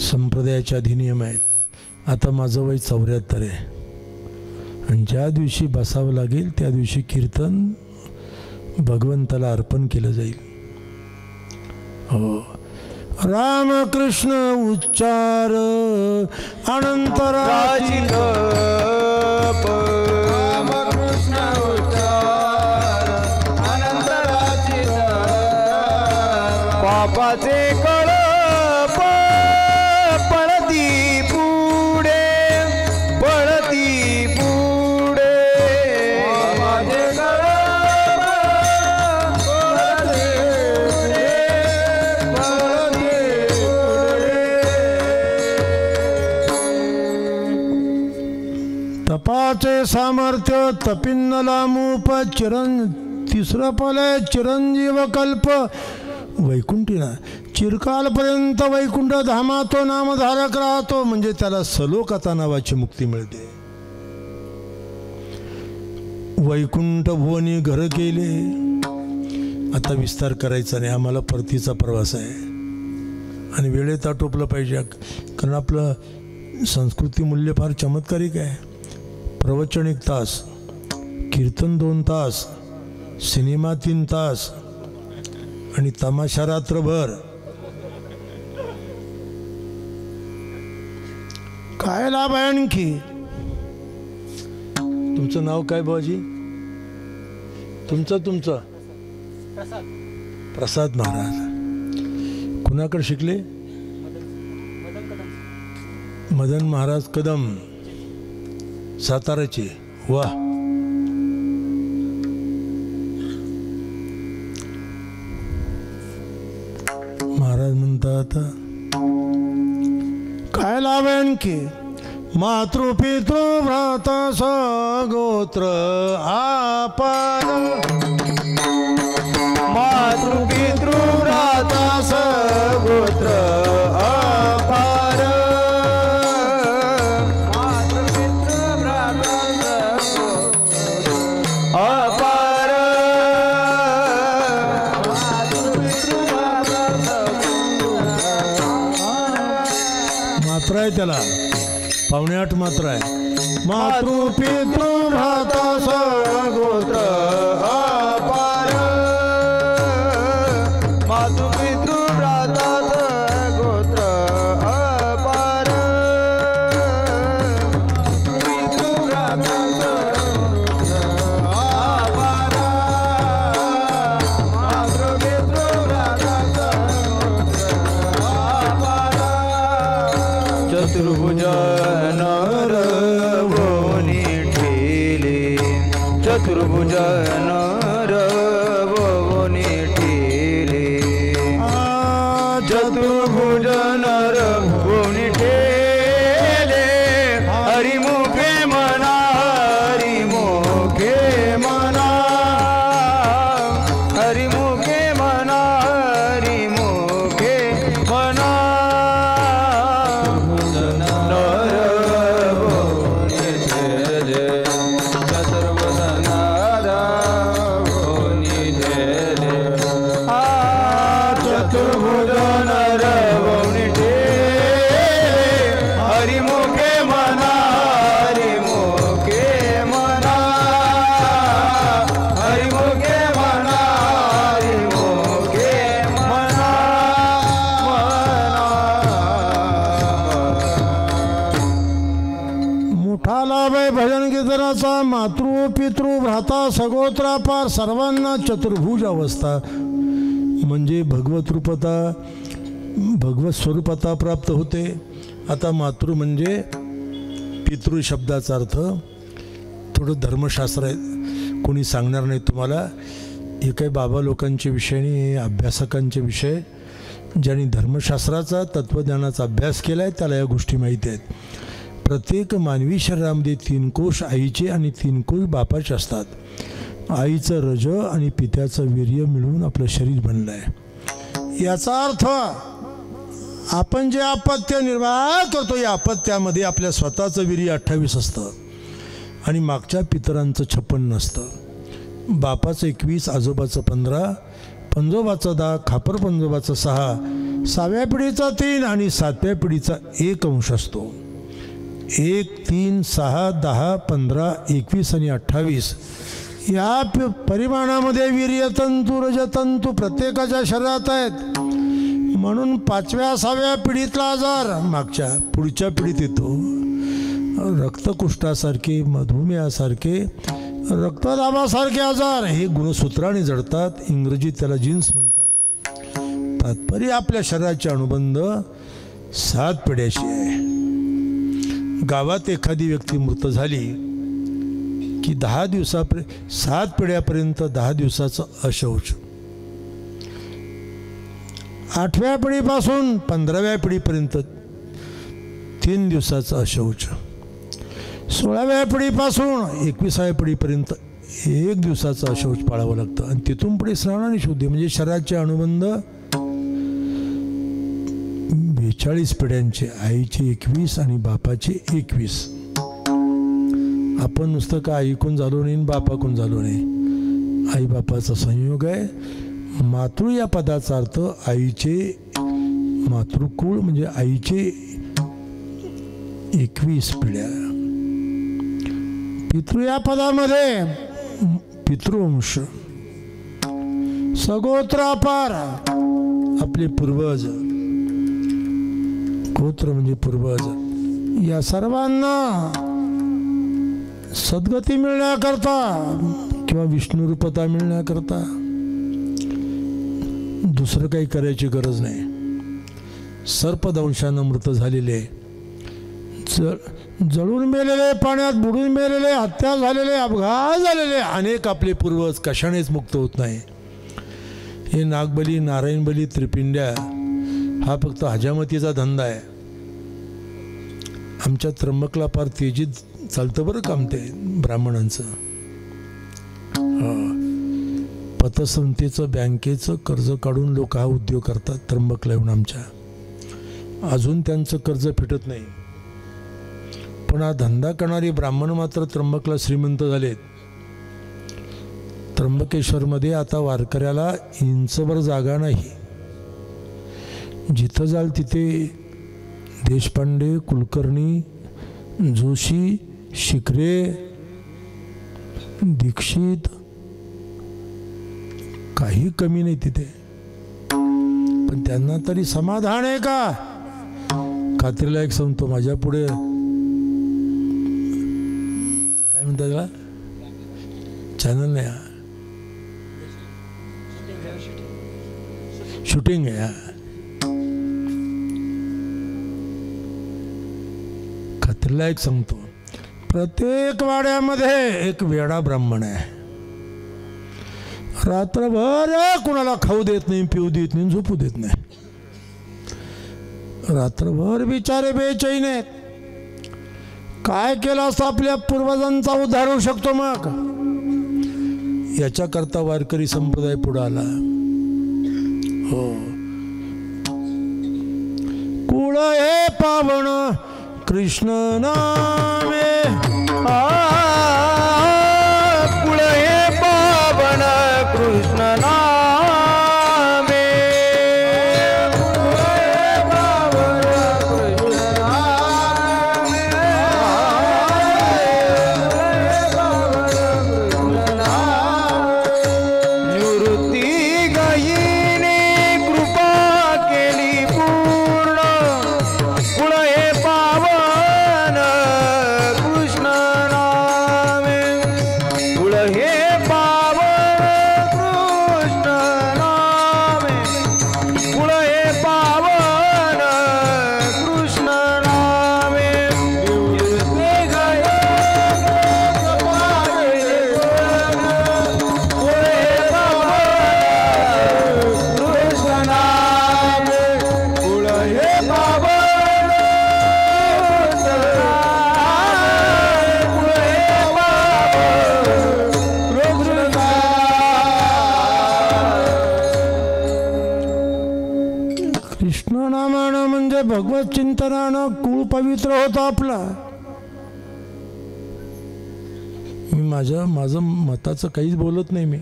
संप्रदायाचे अधिनियम आहेत. आता माझं वय 74 आहे आणि ज्या दिवशी बसावं लागेल त्या दिवशी कीर्तन भगवंताला अर्पण केलं जाईल. हो, रामकृष्ण उच्चार अनंतराची तप, रामकृष्ण उच्चार अनंतराची तप, पापाचे कळप पळती पुढे, पळती पुढे, पापाचे कळप पळती पुढे, पळती पुढे. तपाचे सामर्थ्य तपिन्नला मूप तिसरं फल आहे चिरंजीव कल्प वैकुंठीना. चिरकालपर्यंत वैकुंठ धामा तो नामधारक राहतो, म्हणजे त्याला सलोकता नावाची मुक्ती मिळते. वैकुंठ भुवनी घर केले. आता विस्तार करायचा नाही, आम्हाला परतीचा प्रवास आहे आणि वेळेत आटोपलं पाहिजे, कारण आपलं संस्कृती मूल्य फार चमत्कारिक आहे. प्रवचन 1 तास, कीर्तन 2 तास, सिनेमा 3 तास आणि तमाशा रात्रभर. काय लाभ आहे आणखी? तुमचं नाव काय बाबाजी? तुमचं प्रसाद महाराज. कुणाकडे शिकले? मदन महाराज कदम, साताराचे. वा, महाराज म्हणतात काय लाभ आहे आणखी? मातृपितृ भ्रात सगोत्र आपार, मातृपितृ भ्राता सगोत्र अपार, मातृपितृ भ्राता सगोत्र अपार, मातृपितृ भ्राता मात्रा आहे त्याला, 7.25 मात्रा आहे. मातृपितृ भ्राता सगोत्र अपार, मातृपितृ भ्राता सगोत्र अपार, पितृ भ्राता सगोत्र अपार, मातृपितृ भ्राता सगोत्र अपार. चतुर्भुज नर भुवनी ठेले, चतुर्भुज नर भुवनी ठेले, चतुर्भुज नर भुवनी ठेले, हरिमुखे मना, हरिमुखे मना, हरिमुखे मना, हरिमुखे मना. भजन कीर्तनाचा. मातृ पितृ भ्राता सगोत्रापार सर्वांना चतुर्भुज अवस्था म्हणजे भगवत रूपता, भगवत स्वरूपता प्राप्त होते. आता मातृ म्हणजे पितृ शब्दाचा अर्थ थोडं धर्मशास्त्र आहे, कोणी सांगणार नाही तुम्हाला. हे काही बाबा लोकांचे विषय नाही, हे अभ्यासकांचे विषय. ज्यांनी धर्मशास्त्राचा तत्त्वज्ञानाचा अभ्यास केला आहे त्याला या गोष्टी माहिती आहेत. प्रत्येक मानवी शरीरामध्ये 3 कोश आईचे आणि 3 कोश बापाचे असतात. आईचं रज आणि पित्याचं वीर्य मिळून आपलं शरीर बनलं आहे. याचा अर्थ आपण जे अपत्य निर्वाह करतो या अपत्यामध्ये आपल्या स्वतःचं वीर्य 28 असतं आणि मागच्या पितरांचं 56 असतं. बापाचं 21, आजोबाचं 15, पंजोबाचं 10, खापर पंजोबाचं 6, 6व्या पिढीचा 3 आणि 7व्या पिढीचा 1 अंश असतो. 1, 3, 6, 10, 15, 21 आणि 28 या परिमाणामध्ये वीर्यतंतू रजतंतू प्रत्येकाच्या शरीरात आहेत. म्हणून 5व्या 6व्या पिढीतला आजार मागच्या पुढच्या पिढीत येतो. रक्तकुष्ठासारखे, मधुमेहासारखे, रक्तदाबासारखे आजार हे गुणसूत्राने जडतात. इंग्रजीत त्याला जीन्स म्हणतात. तात्पर्य आपल्या शरीराचे अनुबंध 7 पिढ्याशी आहे. गावात एखादी व्यक्ती मृत झाली की 10 दिवसापर्यंत 7 पिढ्यापर्यंत 10 दिवसाचं अशौच, 8व्या पिढीपासून 15व्या पिढीपर्यंत 3 दिवसाचं अशौच, 16व्या पिढीपासून 21व्या पिढीपर्यंत 1 दिवसाचं अशौच पाळावं लागतं. आणि तिथून पुढे स्नान आणि शुद्धी म्हणजे शरीराचे अनुबंध 42 पिढ्यांचे. आईचे 21 आणि बापाचे 21. आपण नुसतं का आईकून झालो नाही बापाकून झालो नाही. आई बापाचा संयोग आहे. मातृ या पदाचा अर्थ आईचे मातृकुळ म्हणजे आईचे 21 पिढ्या. पितृ या पदामध्ये पितृवंश, सगोत्रापार आपले पूर्वज, गोत्र म्हणजे पूर्वज, या सर्वांना सद्गती मिळण्याकरता किंवा विष्णुरूपता मिळण्याकरता दुसरं काही करायची गरज नाही. सर्पदंशानं मृत झालेले, जळून मेलेले, पाण्यात बुडून मेलेले, हत्या झालेले, अपघात झालेले अनेक आपले पूर्वज कशानेच मुक्त होत नाही. हे नागबली, नारायणबली, त्रिपिंड्या हा फक्त हजामतीचा धंदा आहे. आमच्या त्र्यंबकला फार तेजीत चालतं बरं काम ते ब्राह्मणांचं. पतसंस्थेचं, बँकेचं कर्ज काढून लोक हा उद्योग करतात त्र्यंबकला येऊन आमच्या. अजून त्यांचं कर्ज फिटत नाही. पण हा धंदा करणारे ब्राह्मण मात्र त्र्यंबकला श्रीमंत झालेत. त्र्यंबकेश्वरमध्ये आता वारकऱ्याला इंचभर जागा नाही. जिथं जाल तिथे देशपांडे, कुलकर्णी, जोशी, शिखरे, दीक्षित, काही कमी नाही तिथे. पण त्यांना तरी समाधान आहे का? खात्रीला एक सांगतो, माझ्या पुढे काय म्हणतात त्याला, चॅनल नाही, शूटिंग आहे. खात्रीला एक सांगतो, प्रत्येक वाड्यामध्ये एक वेडा ब्राह्मण आहे. रात्रभर कुणाला खाऊ देत नाही, पिऊ देत नाही, झोपू देत नाही. रात्रभर बिचारे बेचैन आहेत. काय केलं असतं आपल्या पूर्वजांचा उद्धार होऊ शकतो. मग याच्याकरता वारकरी संप्रदाय पुढे आला. हो, कुळ हे पावन कृष्ण नामे, कुळ हे पावन कृष्ण नामे, निवृत्ती गायीने कृपा केली पूर्ण, कुळ हे पावन कृष्ण नामे. चिंतनानं म्हणजे भगवत चिंतनानं कुळ पवित्र होतं आपला. मी माझं मताचं काहीच बोलत नाही. मी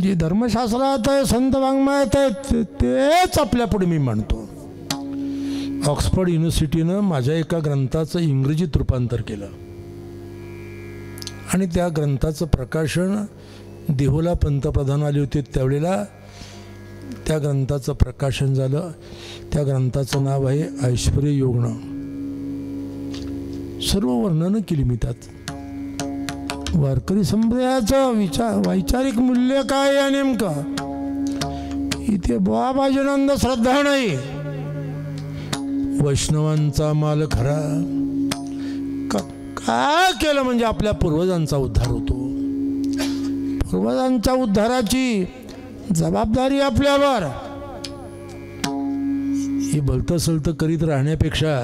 जे धर्मशास्त्रात आहे, संत वाङ्मयात आहे, तेच आपल्यापुढे मी मांडतो. ऑक्सफर्ड युनिव्हर्सिटीनं माझ्या एका ग्रंथाचं इंग्रजीत रूपांतर केलं आणि त्या ग्रंथाचं प्रकाशन देहुला पंतप्रधान आले होते त्यावेळेला त्या ग्रंथाचं प्रकाशन झालं. त्या ग्रंथाचं नाव आहे ऐश्वर्य योगनं. सर्व वर्णनं केली मी त्यात. वारकरी संप्रदायाचं वैचारिक मूल्य काय आहे नेमकं, इथे बाबाजीनंद श्रद्धा नाही. वैष्णवांचा माल खरा. काय केलं म्हणजे आपल्या पूर्वजांचा उद्धार होतो. पूर्वजांच्या उद्धाराची जबाबदारी आपल्यावर. हे भलतं सलतं करीत राहण्यापेक्षा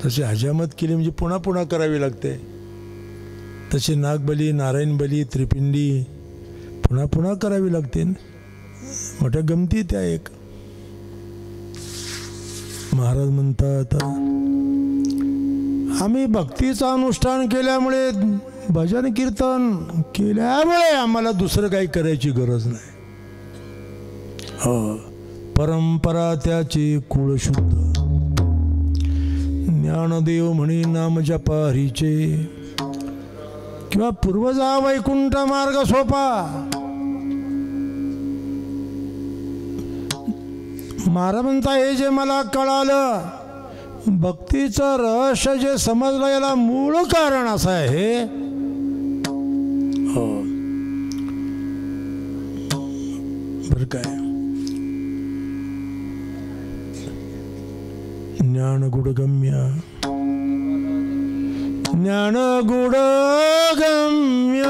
तशी हजामत केली म्हणजे पुन्हा पुन्हा करावी लागते. तसे नागबली, नारायण बली, त्रिपिंडी पुन्हा पुन्हा करावी लागते. मोठ्या गमती त्या एक. महाराज म्हणतात आम्ही भक्तीचं अनुष्ठान केल्यामुळे, भजन कीर्तन केल्यामुळे आम्हाला दुसरं काही करायची गरज नाही. हो, परंपरा त्याचे कुळ शुद्ध. ज्ञानदेव म्हणे नाम जपा हरीचे, किंवा पूर्वजा वैकुंठ मार्ग सोपा. महाराज म्हणता हे जे मला कळालं, भक्तीचं रहस्य जे समजलं, याला मूळ कारण असं आहे. हो बर काय, ज्ञान गुडगम्य, ज्ञान गुडगम्य,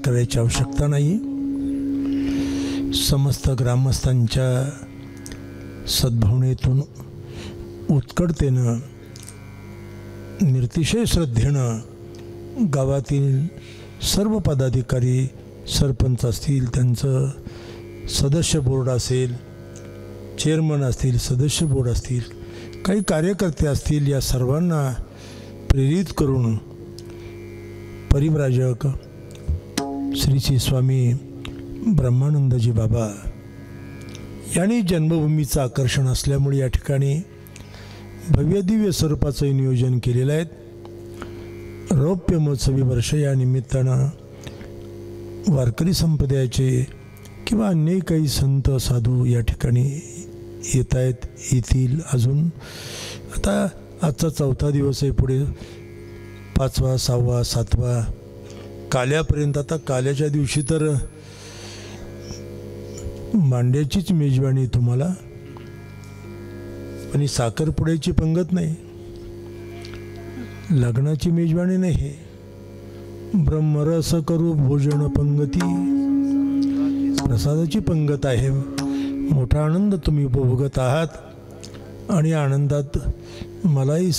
करायची आवश्यकता नाही. समस्त ग्रामस्थांच्या सद्भावनेतून, उत्कटतेनं, निर्तिशय श्रद्धेनं गावातील सर्व पदाधिकारी, सरपंच असतील, त्यांचं सदस्य बोर्ड असेल, चेअरमन असतील, सदस्य बोर्ड असतील, काही कार्यकर्ते असतील, या सर्वांना प्रेरित करून परिव्राजक श्री स्वामी ब्रह्मानंदजी बाबा यांनी जन्मभूमीचं आकर्षण असल्यामुळे या ठिकाणी भव्य दिव्य स्वरूपाचं नियोजन केलेलं आहे. रौप्य महोत्सवी वर्ष या निमित्तानं वारकरी संप्रदायाचे किंवा अन्य काही संत साधू या ठिकाणी येतील. अजून आता आजचा 4था दिवस आहे, पुढे 5वा 6वा 7वा काल्यापर्यंत. आता काल्याच्या दिवशी तर मांड्याचीच मेजवानी तुम्हाला, आणि साखरपुड्याची पंगत नाही, लग्नाची मेजवानी नाही. हे ब्रह्मरस करू भोजन पंगती, प्रसादाची पंगत आहे. मोठा आनंद तुम्ही उपभोगत आहात आणि आनंदात मलाही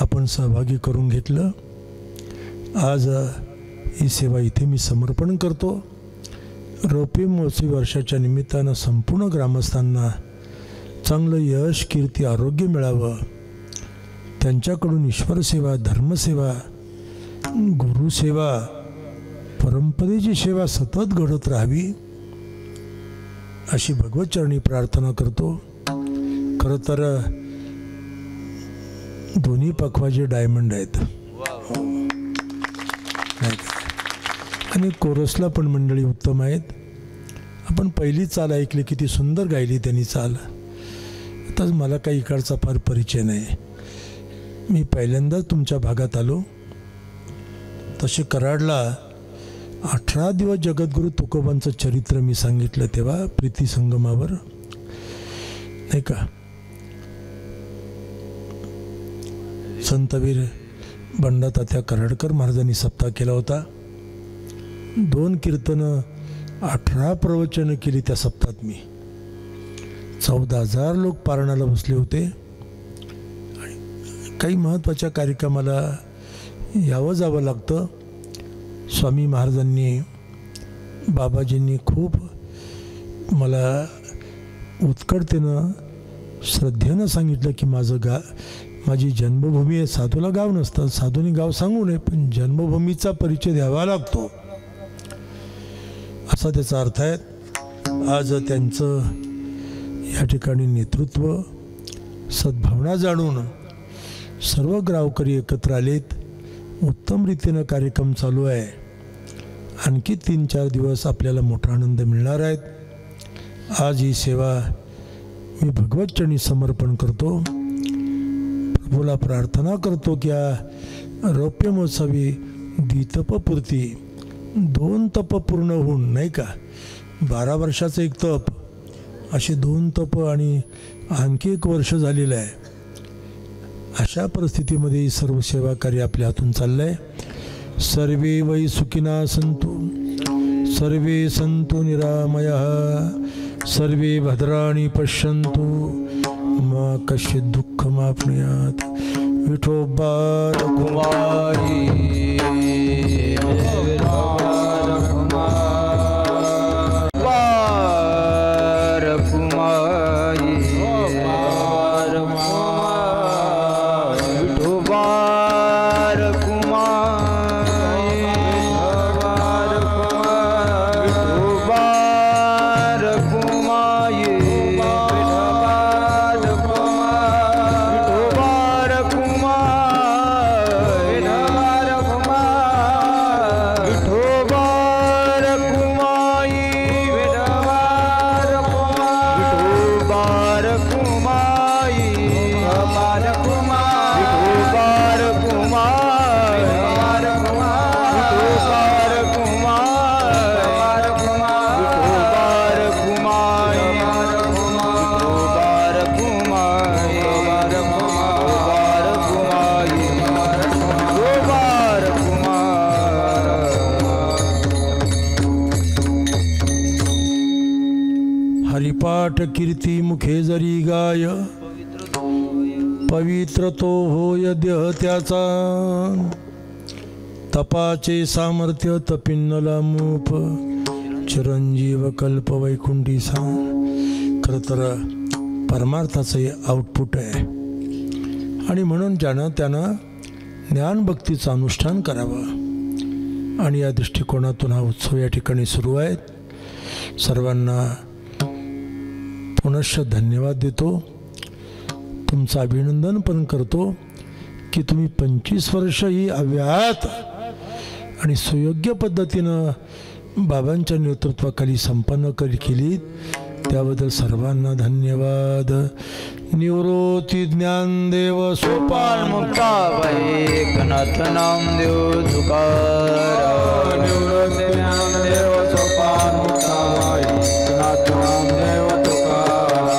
आपण सहभागी करून घेतलं. आज ही सेवा इथे मी समर्पण करतो. रौप्य महोत्सवी वर्षाच्या निमित्तानं संपूर्ण ग्रामस्थांना चांगलं यश, कीर्ती, आरोग्य मिळावं. त्यांच्याकडून ईश्वरसेवा, धर्मसेवा, गुरुसेवा, परंपरेची सेवा सतत घडत राहावी अशी भगवतचरणी प्रार्थना करतो. खरं तर दोन्ही पखवाजे डायमंड आहेत आणि कोरसला पण मंडळी उत्तम आहेत. आपण पहिली चाल ऐकली, किती सुंदर गायली त्यांनी चाल. आता मला काही इकडचा फार परिचय नाही, मी पहिल्यांदाच तुमच्या भागात आलो. तसे कराडला 18 दिवस जगद्गुरू तुकोबांचं चरित्र मी सांगितलं तेव्हा प्रीती संगमावर, नाही का. संतवीर बंडा तात्या कराडकर महाराजांनी सप्ताह केला होता. 2 कीर्तनं, 18 प्रवचनं केली त्या सप्ताहात मी. 14,000 लोक पारणाला बसले होते. काही महत्त्वाच्या कार्यक्रमाला यावं जावं लागतं. स्वामी महाराजांनी, बाबाजींनी खूप मला उत्कटतेनं, श्रद्धेनं सांगितलं की माझी जन्मभूमी आहे. साधूला गाव नसतं, साधूने गाव सांगू नये, पण जन्मभूमीचा परिचय द्यावा लागतो, असा त्याचा अर्थ आहे. आज त्यांचं या ठिकाणी नेतृत्व, सद्भावना जाणून सर्व गावकरी एकत्र आलेत. उत्तम रीतीनं कार्यक्रम चालू आहे. आणखी 3-4 दिवस आपल्याला मोठा आनंद मिळणार आहेत. आज ही सेवा मी भगवतचरणी समर्पण करतो. प्रभूला प्रार्थना करतो की रौप्य महोत्सवी द्वितपपूर्ती 2 तप पूर्ण होऊन, नाही का, 12 वर्षाचं एक तप, असे 2 तप आणि आणखी 1 वर्ष झालेलं आहे. अशा परिस्थितीमध्ये सर्व सेवा कार्य आपल्या हातून चाललं आहे. सर्वे वै सुखिना सन्तु, सर्वे सन्तु निरामयः, सर्वे भद्राणि पश्यन्तु, मा कश्चित् दुःखमाप्नुयात्. विठोबा रघुमाई हरिपाठ कीर्ती मुखे जरी गाय, पवित्र तो होय देह त्याचा. तपाचे सामर्थ्य तपिन्नला मूप, चिरंजीव कल्प वैकुंठी सा. खरं तर परमार्थाचं आउटपुट आहे आणि म्हणून त्यानं ज्ञानभक्तीचं अनुष्ठान करावं. आणि या दृष्टिकोनातून हा उत्सव या ठिकाणी सुरू आहे. सर्वांना पुनश्च धन्यवाद देतो, तुमचं अभिनंदन पण करतो की तुम्ही 25 वर्ष ही अव्याहत आणि सुयोग्य पद्धतीनं बाबांच्या नेतृत्वाखाली संपन्न केली, त्याबद्दल सर्वांना धन्यवाद. निवृत्ती ज्ञानदेव सोपान मुक्ताबाई एकनाथ नामदेव तुकाराम. निवृत्ती ज्ञानदेव सोपान मुक्ताबाई एकनाथ नामदेव तुकाराम.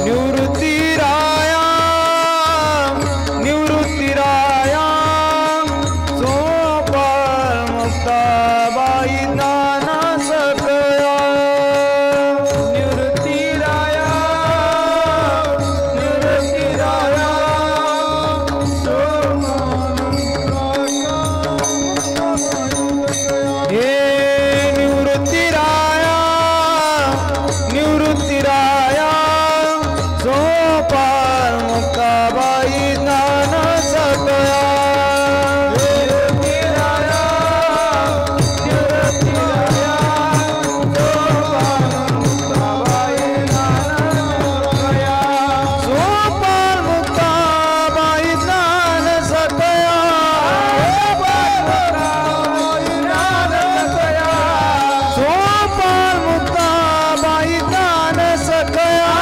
निवृत्ती राया सोपान मुक्ताबाई नाना सकया. निवृत्ती राया हे निवृत्ती राया सोपान मुक्ताबाई नाना सकया. सोपान मुक्ताबाई ज्ञान सकया. सोपान मुक्ताबाई ज्ञान सकया.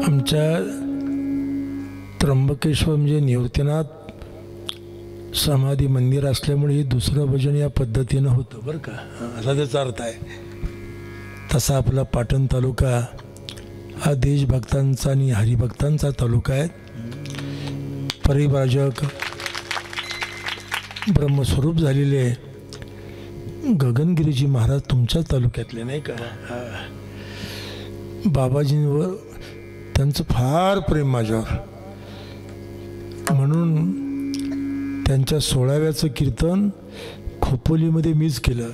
आमच्या त्र्यंबकेश्वर म्हणजे निवृत्तीनाथ समाधी मंदिर असल्यामुळे हे दुसरं भजन या पद्धतीनं होतं बरं का, असा त्याचा अर्थ आहे. तसा आपला पाटण तालुका हा देशभक्तांचा आणि हरिभक्तांचा तालुका आहे. परिव्राजक ब्रह्मस्वरूप झालेले गगनगिरीजी महाराज तुमच्या तालुक्यातले नाही का. बाबाजींवर त्यांचं फार प्रेम माझ्यावर, म्हणून त्यांच्या 16व्याचं कीर्तन खोपोलीमध्ये मीच केलं.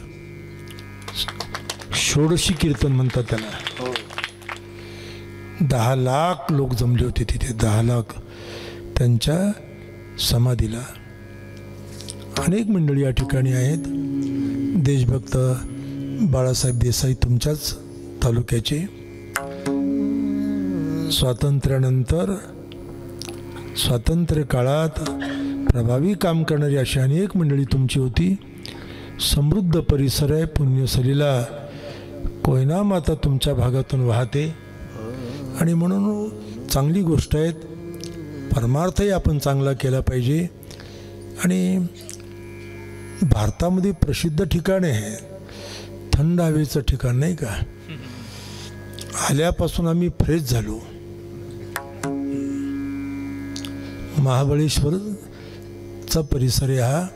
षोडशी कीर्तन म्हणतात त्याला. 10 लाख लोक जमले होते तिथे, 10 लाख त्यांच्या समाधीला. अनेक मंडळी या ठिकाणी आहेत. देशभक्त बाळासाहेब देसाई तुमच्याच तालुक्याचे. स्वातंत्र्यानंतर स्वातंत्र्य काळात प्रभावी काम करणारी अशी अनेक मंडळी तुमची होती. समृद्ध परिसर आहे. पुण्यसलीला कोयना माता तुमच्या भागातून वाहते आणि म्हणून चांगली गोष्ट आहे. परमार्थही आपण चांगला केला पाहिजे. आणि भारतामध्ये प्रसिद्ध ठिकाण आहे, थंड हवेचं ठिकाण नाही का. आल्यापासून आम्ही फ्रेश झालो. महाबळेश्वरचा परिसर हा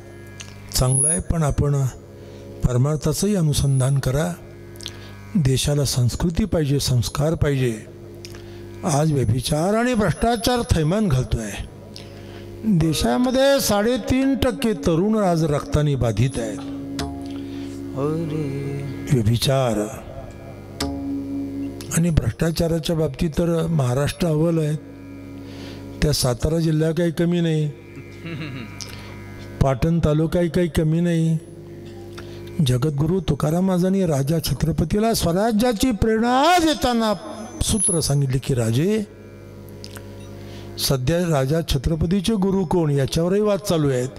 चांगला आहे, पण आपण परमार्थाचंही अनुसंधान करा. देशाला संस्कृती पाहिजे, संस्कार पाहिजे. आज व्यभिचार आणि भ्रष्टाचार थैमान घालतोय. देशामध्ये 3.5% तरुण आज रक्ताने बाधित आहेत. व्यभिचार आणि भ्रष्टाचाराच्या बाबतीत तर महाराष्ट्र अव्वल आहे. त्या सातारा जिल्हा काही कमी नाही, पाटण तालुकाही काही कमी नाही. जगद्गुरू तुकाराम महाराजांनी राजा छत्रपतीला स्वराज्याची प्रेरणा देताना सूत्र सांगितले की राजे, सध्या राजा छत्रपतीचे गुरु कोण याच्यावरही वाद चालू आहेत.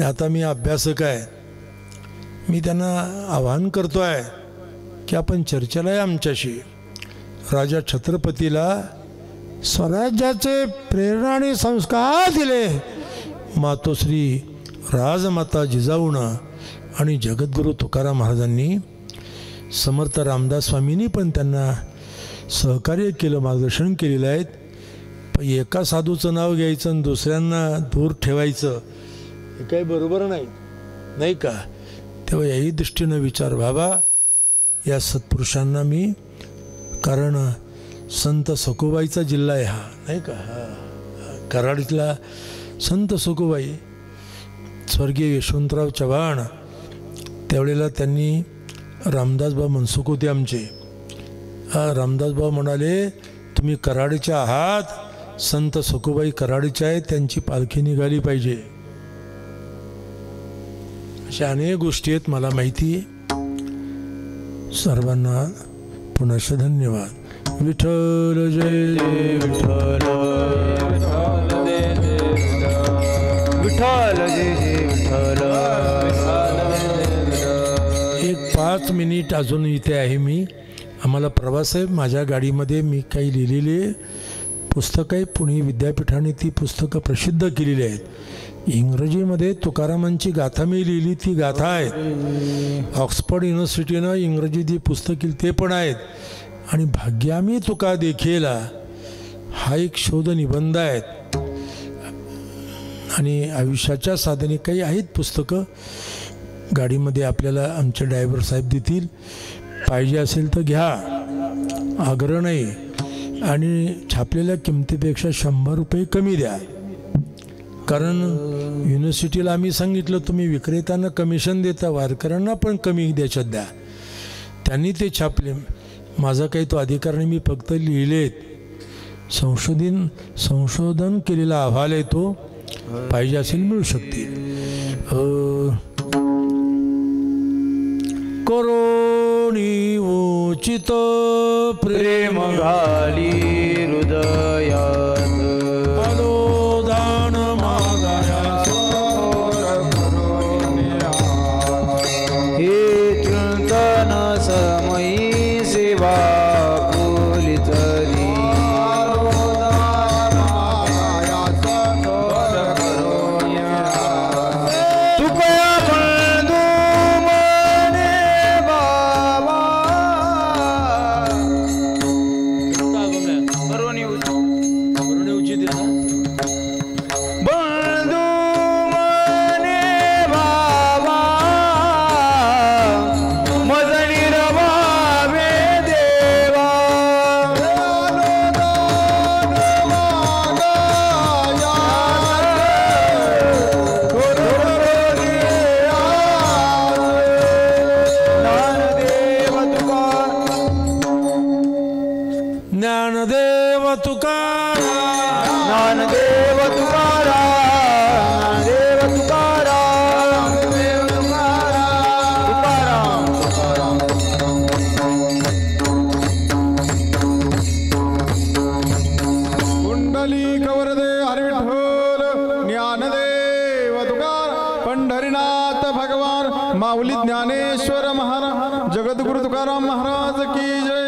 आता मी अभ्यासक आहे, मी त्यांना आवाहन करतो आहे की आपण चर्चेला आहे आमच्याशी. राजा छत्रपतीला स्वराज्याचे प्रेरणा आणि संस्कार दिले मातोश्री राजमाता जिजाऊनं आणि जगद्गुरू तुकाराम महाराजांनी. समर्थ रामदास स्वामींनी पण त्यांना सहकार्य केलं, मार्गदर्शन केलेलं आहे. पण एका साधूचं नाव घ्यायचं आणि दुसऱ्यांना दूर ठेवायचं हे काही बरोबर नाही, नाही का. तेव्हा याही दृष्टीनं विचार व्हावा या सत्पुरुषांना मी. कारण संत सखुबाईचा जिल्हा आहे हा, नाही का. कराडीतला संत सखुबाई, स्वर्गीय यशवंतराव चव्हाण, त्यावेळेला त्यांनी रामदासबाब मनसुख होते आमचे. रामदासबाब म्हणाले तुम्ही कराडीचे आहात, संत सखुबाई कराडीचे आहेत, त्यांची पालखी निघाली पाहिजे. अशा अनेक गोष्टी आहेत मला माहिती आहे. सर्वांना पुनश्च धन्यवाद. विठ्ठल जय जय विठ्ठल. विठ्ठल जय जय विठ्ठल. 5 मिनिट अजून इथे आहे मी. आम्हाला प्रवास आहे. माझ्या गाडीमध्ये मी काही लिहिलेली पुस्तकं आहे. पुणे विद्यापीठाने ती पुस्तकं प्रसिद्ध केलेली आहेत. इंग्रजीमध्ये तुकारामांची गाथा मी लिहिली ती गाथा आहेत. ऑक्सफर्ड युनिव्हर्सिटीनं इंग्रजी जी पुस्तक केली ते पण आहेत. आणि भाग्यामी तुका देखेला हा एक शोध निबंध आहेत. आणि आयुष्याच्या साधने काही आहेत पुस्तकं गाडीमध्ये आपल्याला आमचे ड्रायव्हर साहेब देतील. पाहिजे असेल तर घ्या, आग्रह नाही. आणि छापलेल्या किमतीपेक्षा 100 रुपये कमी द्या. कारण युनिव्हर्सिटीला आम्ही सांगितलं तुम्ही विक्रेत्यांना कमिशन देता, वारकऱ्यांना पण कमी द्यायच्यात द्या. त्यांनी ते छापले. माझा काही तो अधिकार नाही. मी फक्त लिहिलेत. संशोधन केलेला अहवाल आहे तो. पाहिजे असेल मिळू शकतील. करोनी उचित प्रेम घाली हृदयात. दान मागाया हे चिंतन समयी सेवा फुली तरी. तुकया बंधू मने बाबा. बंधू मने बाबा मजनी रवावे देवा. ज्ञानदेव तुकाराम. ज्ञानदेव तुकाराम. ज्ञानदेव तुकाराम. तुकाराम. कुंडली कवरदे हरी विठ्ठल. ज्ञानदेव तुकाराम. पंढरीनाथ भगवान माऊली ज्ञानेश्वर महाराज जगद्गुरु तुकाराम महाराज की जय.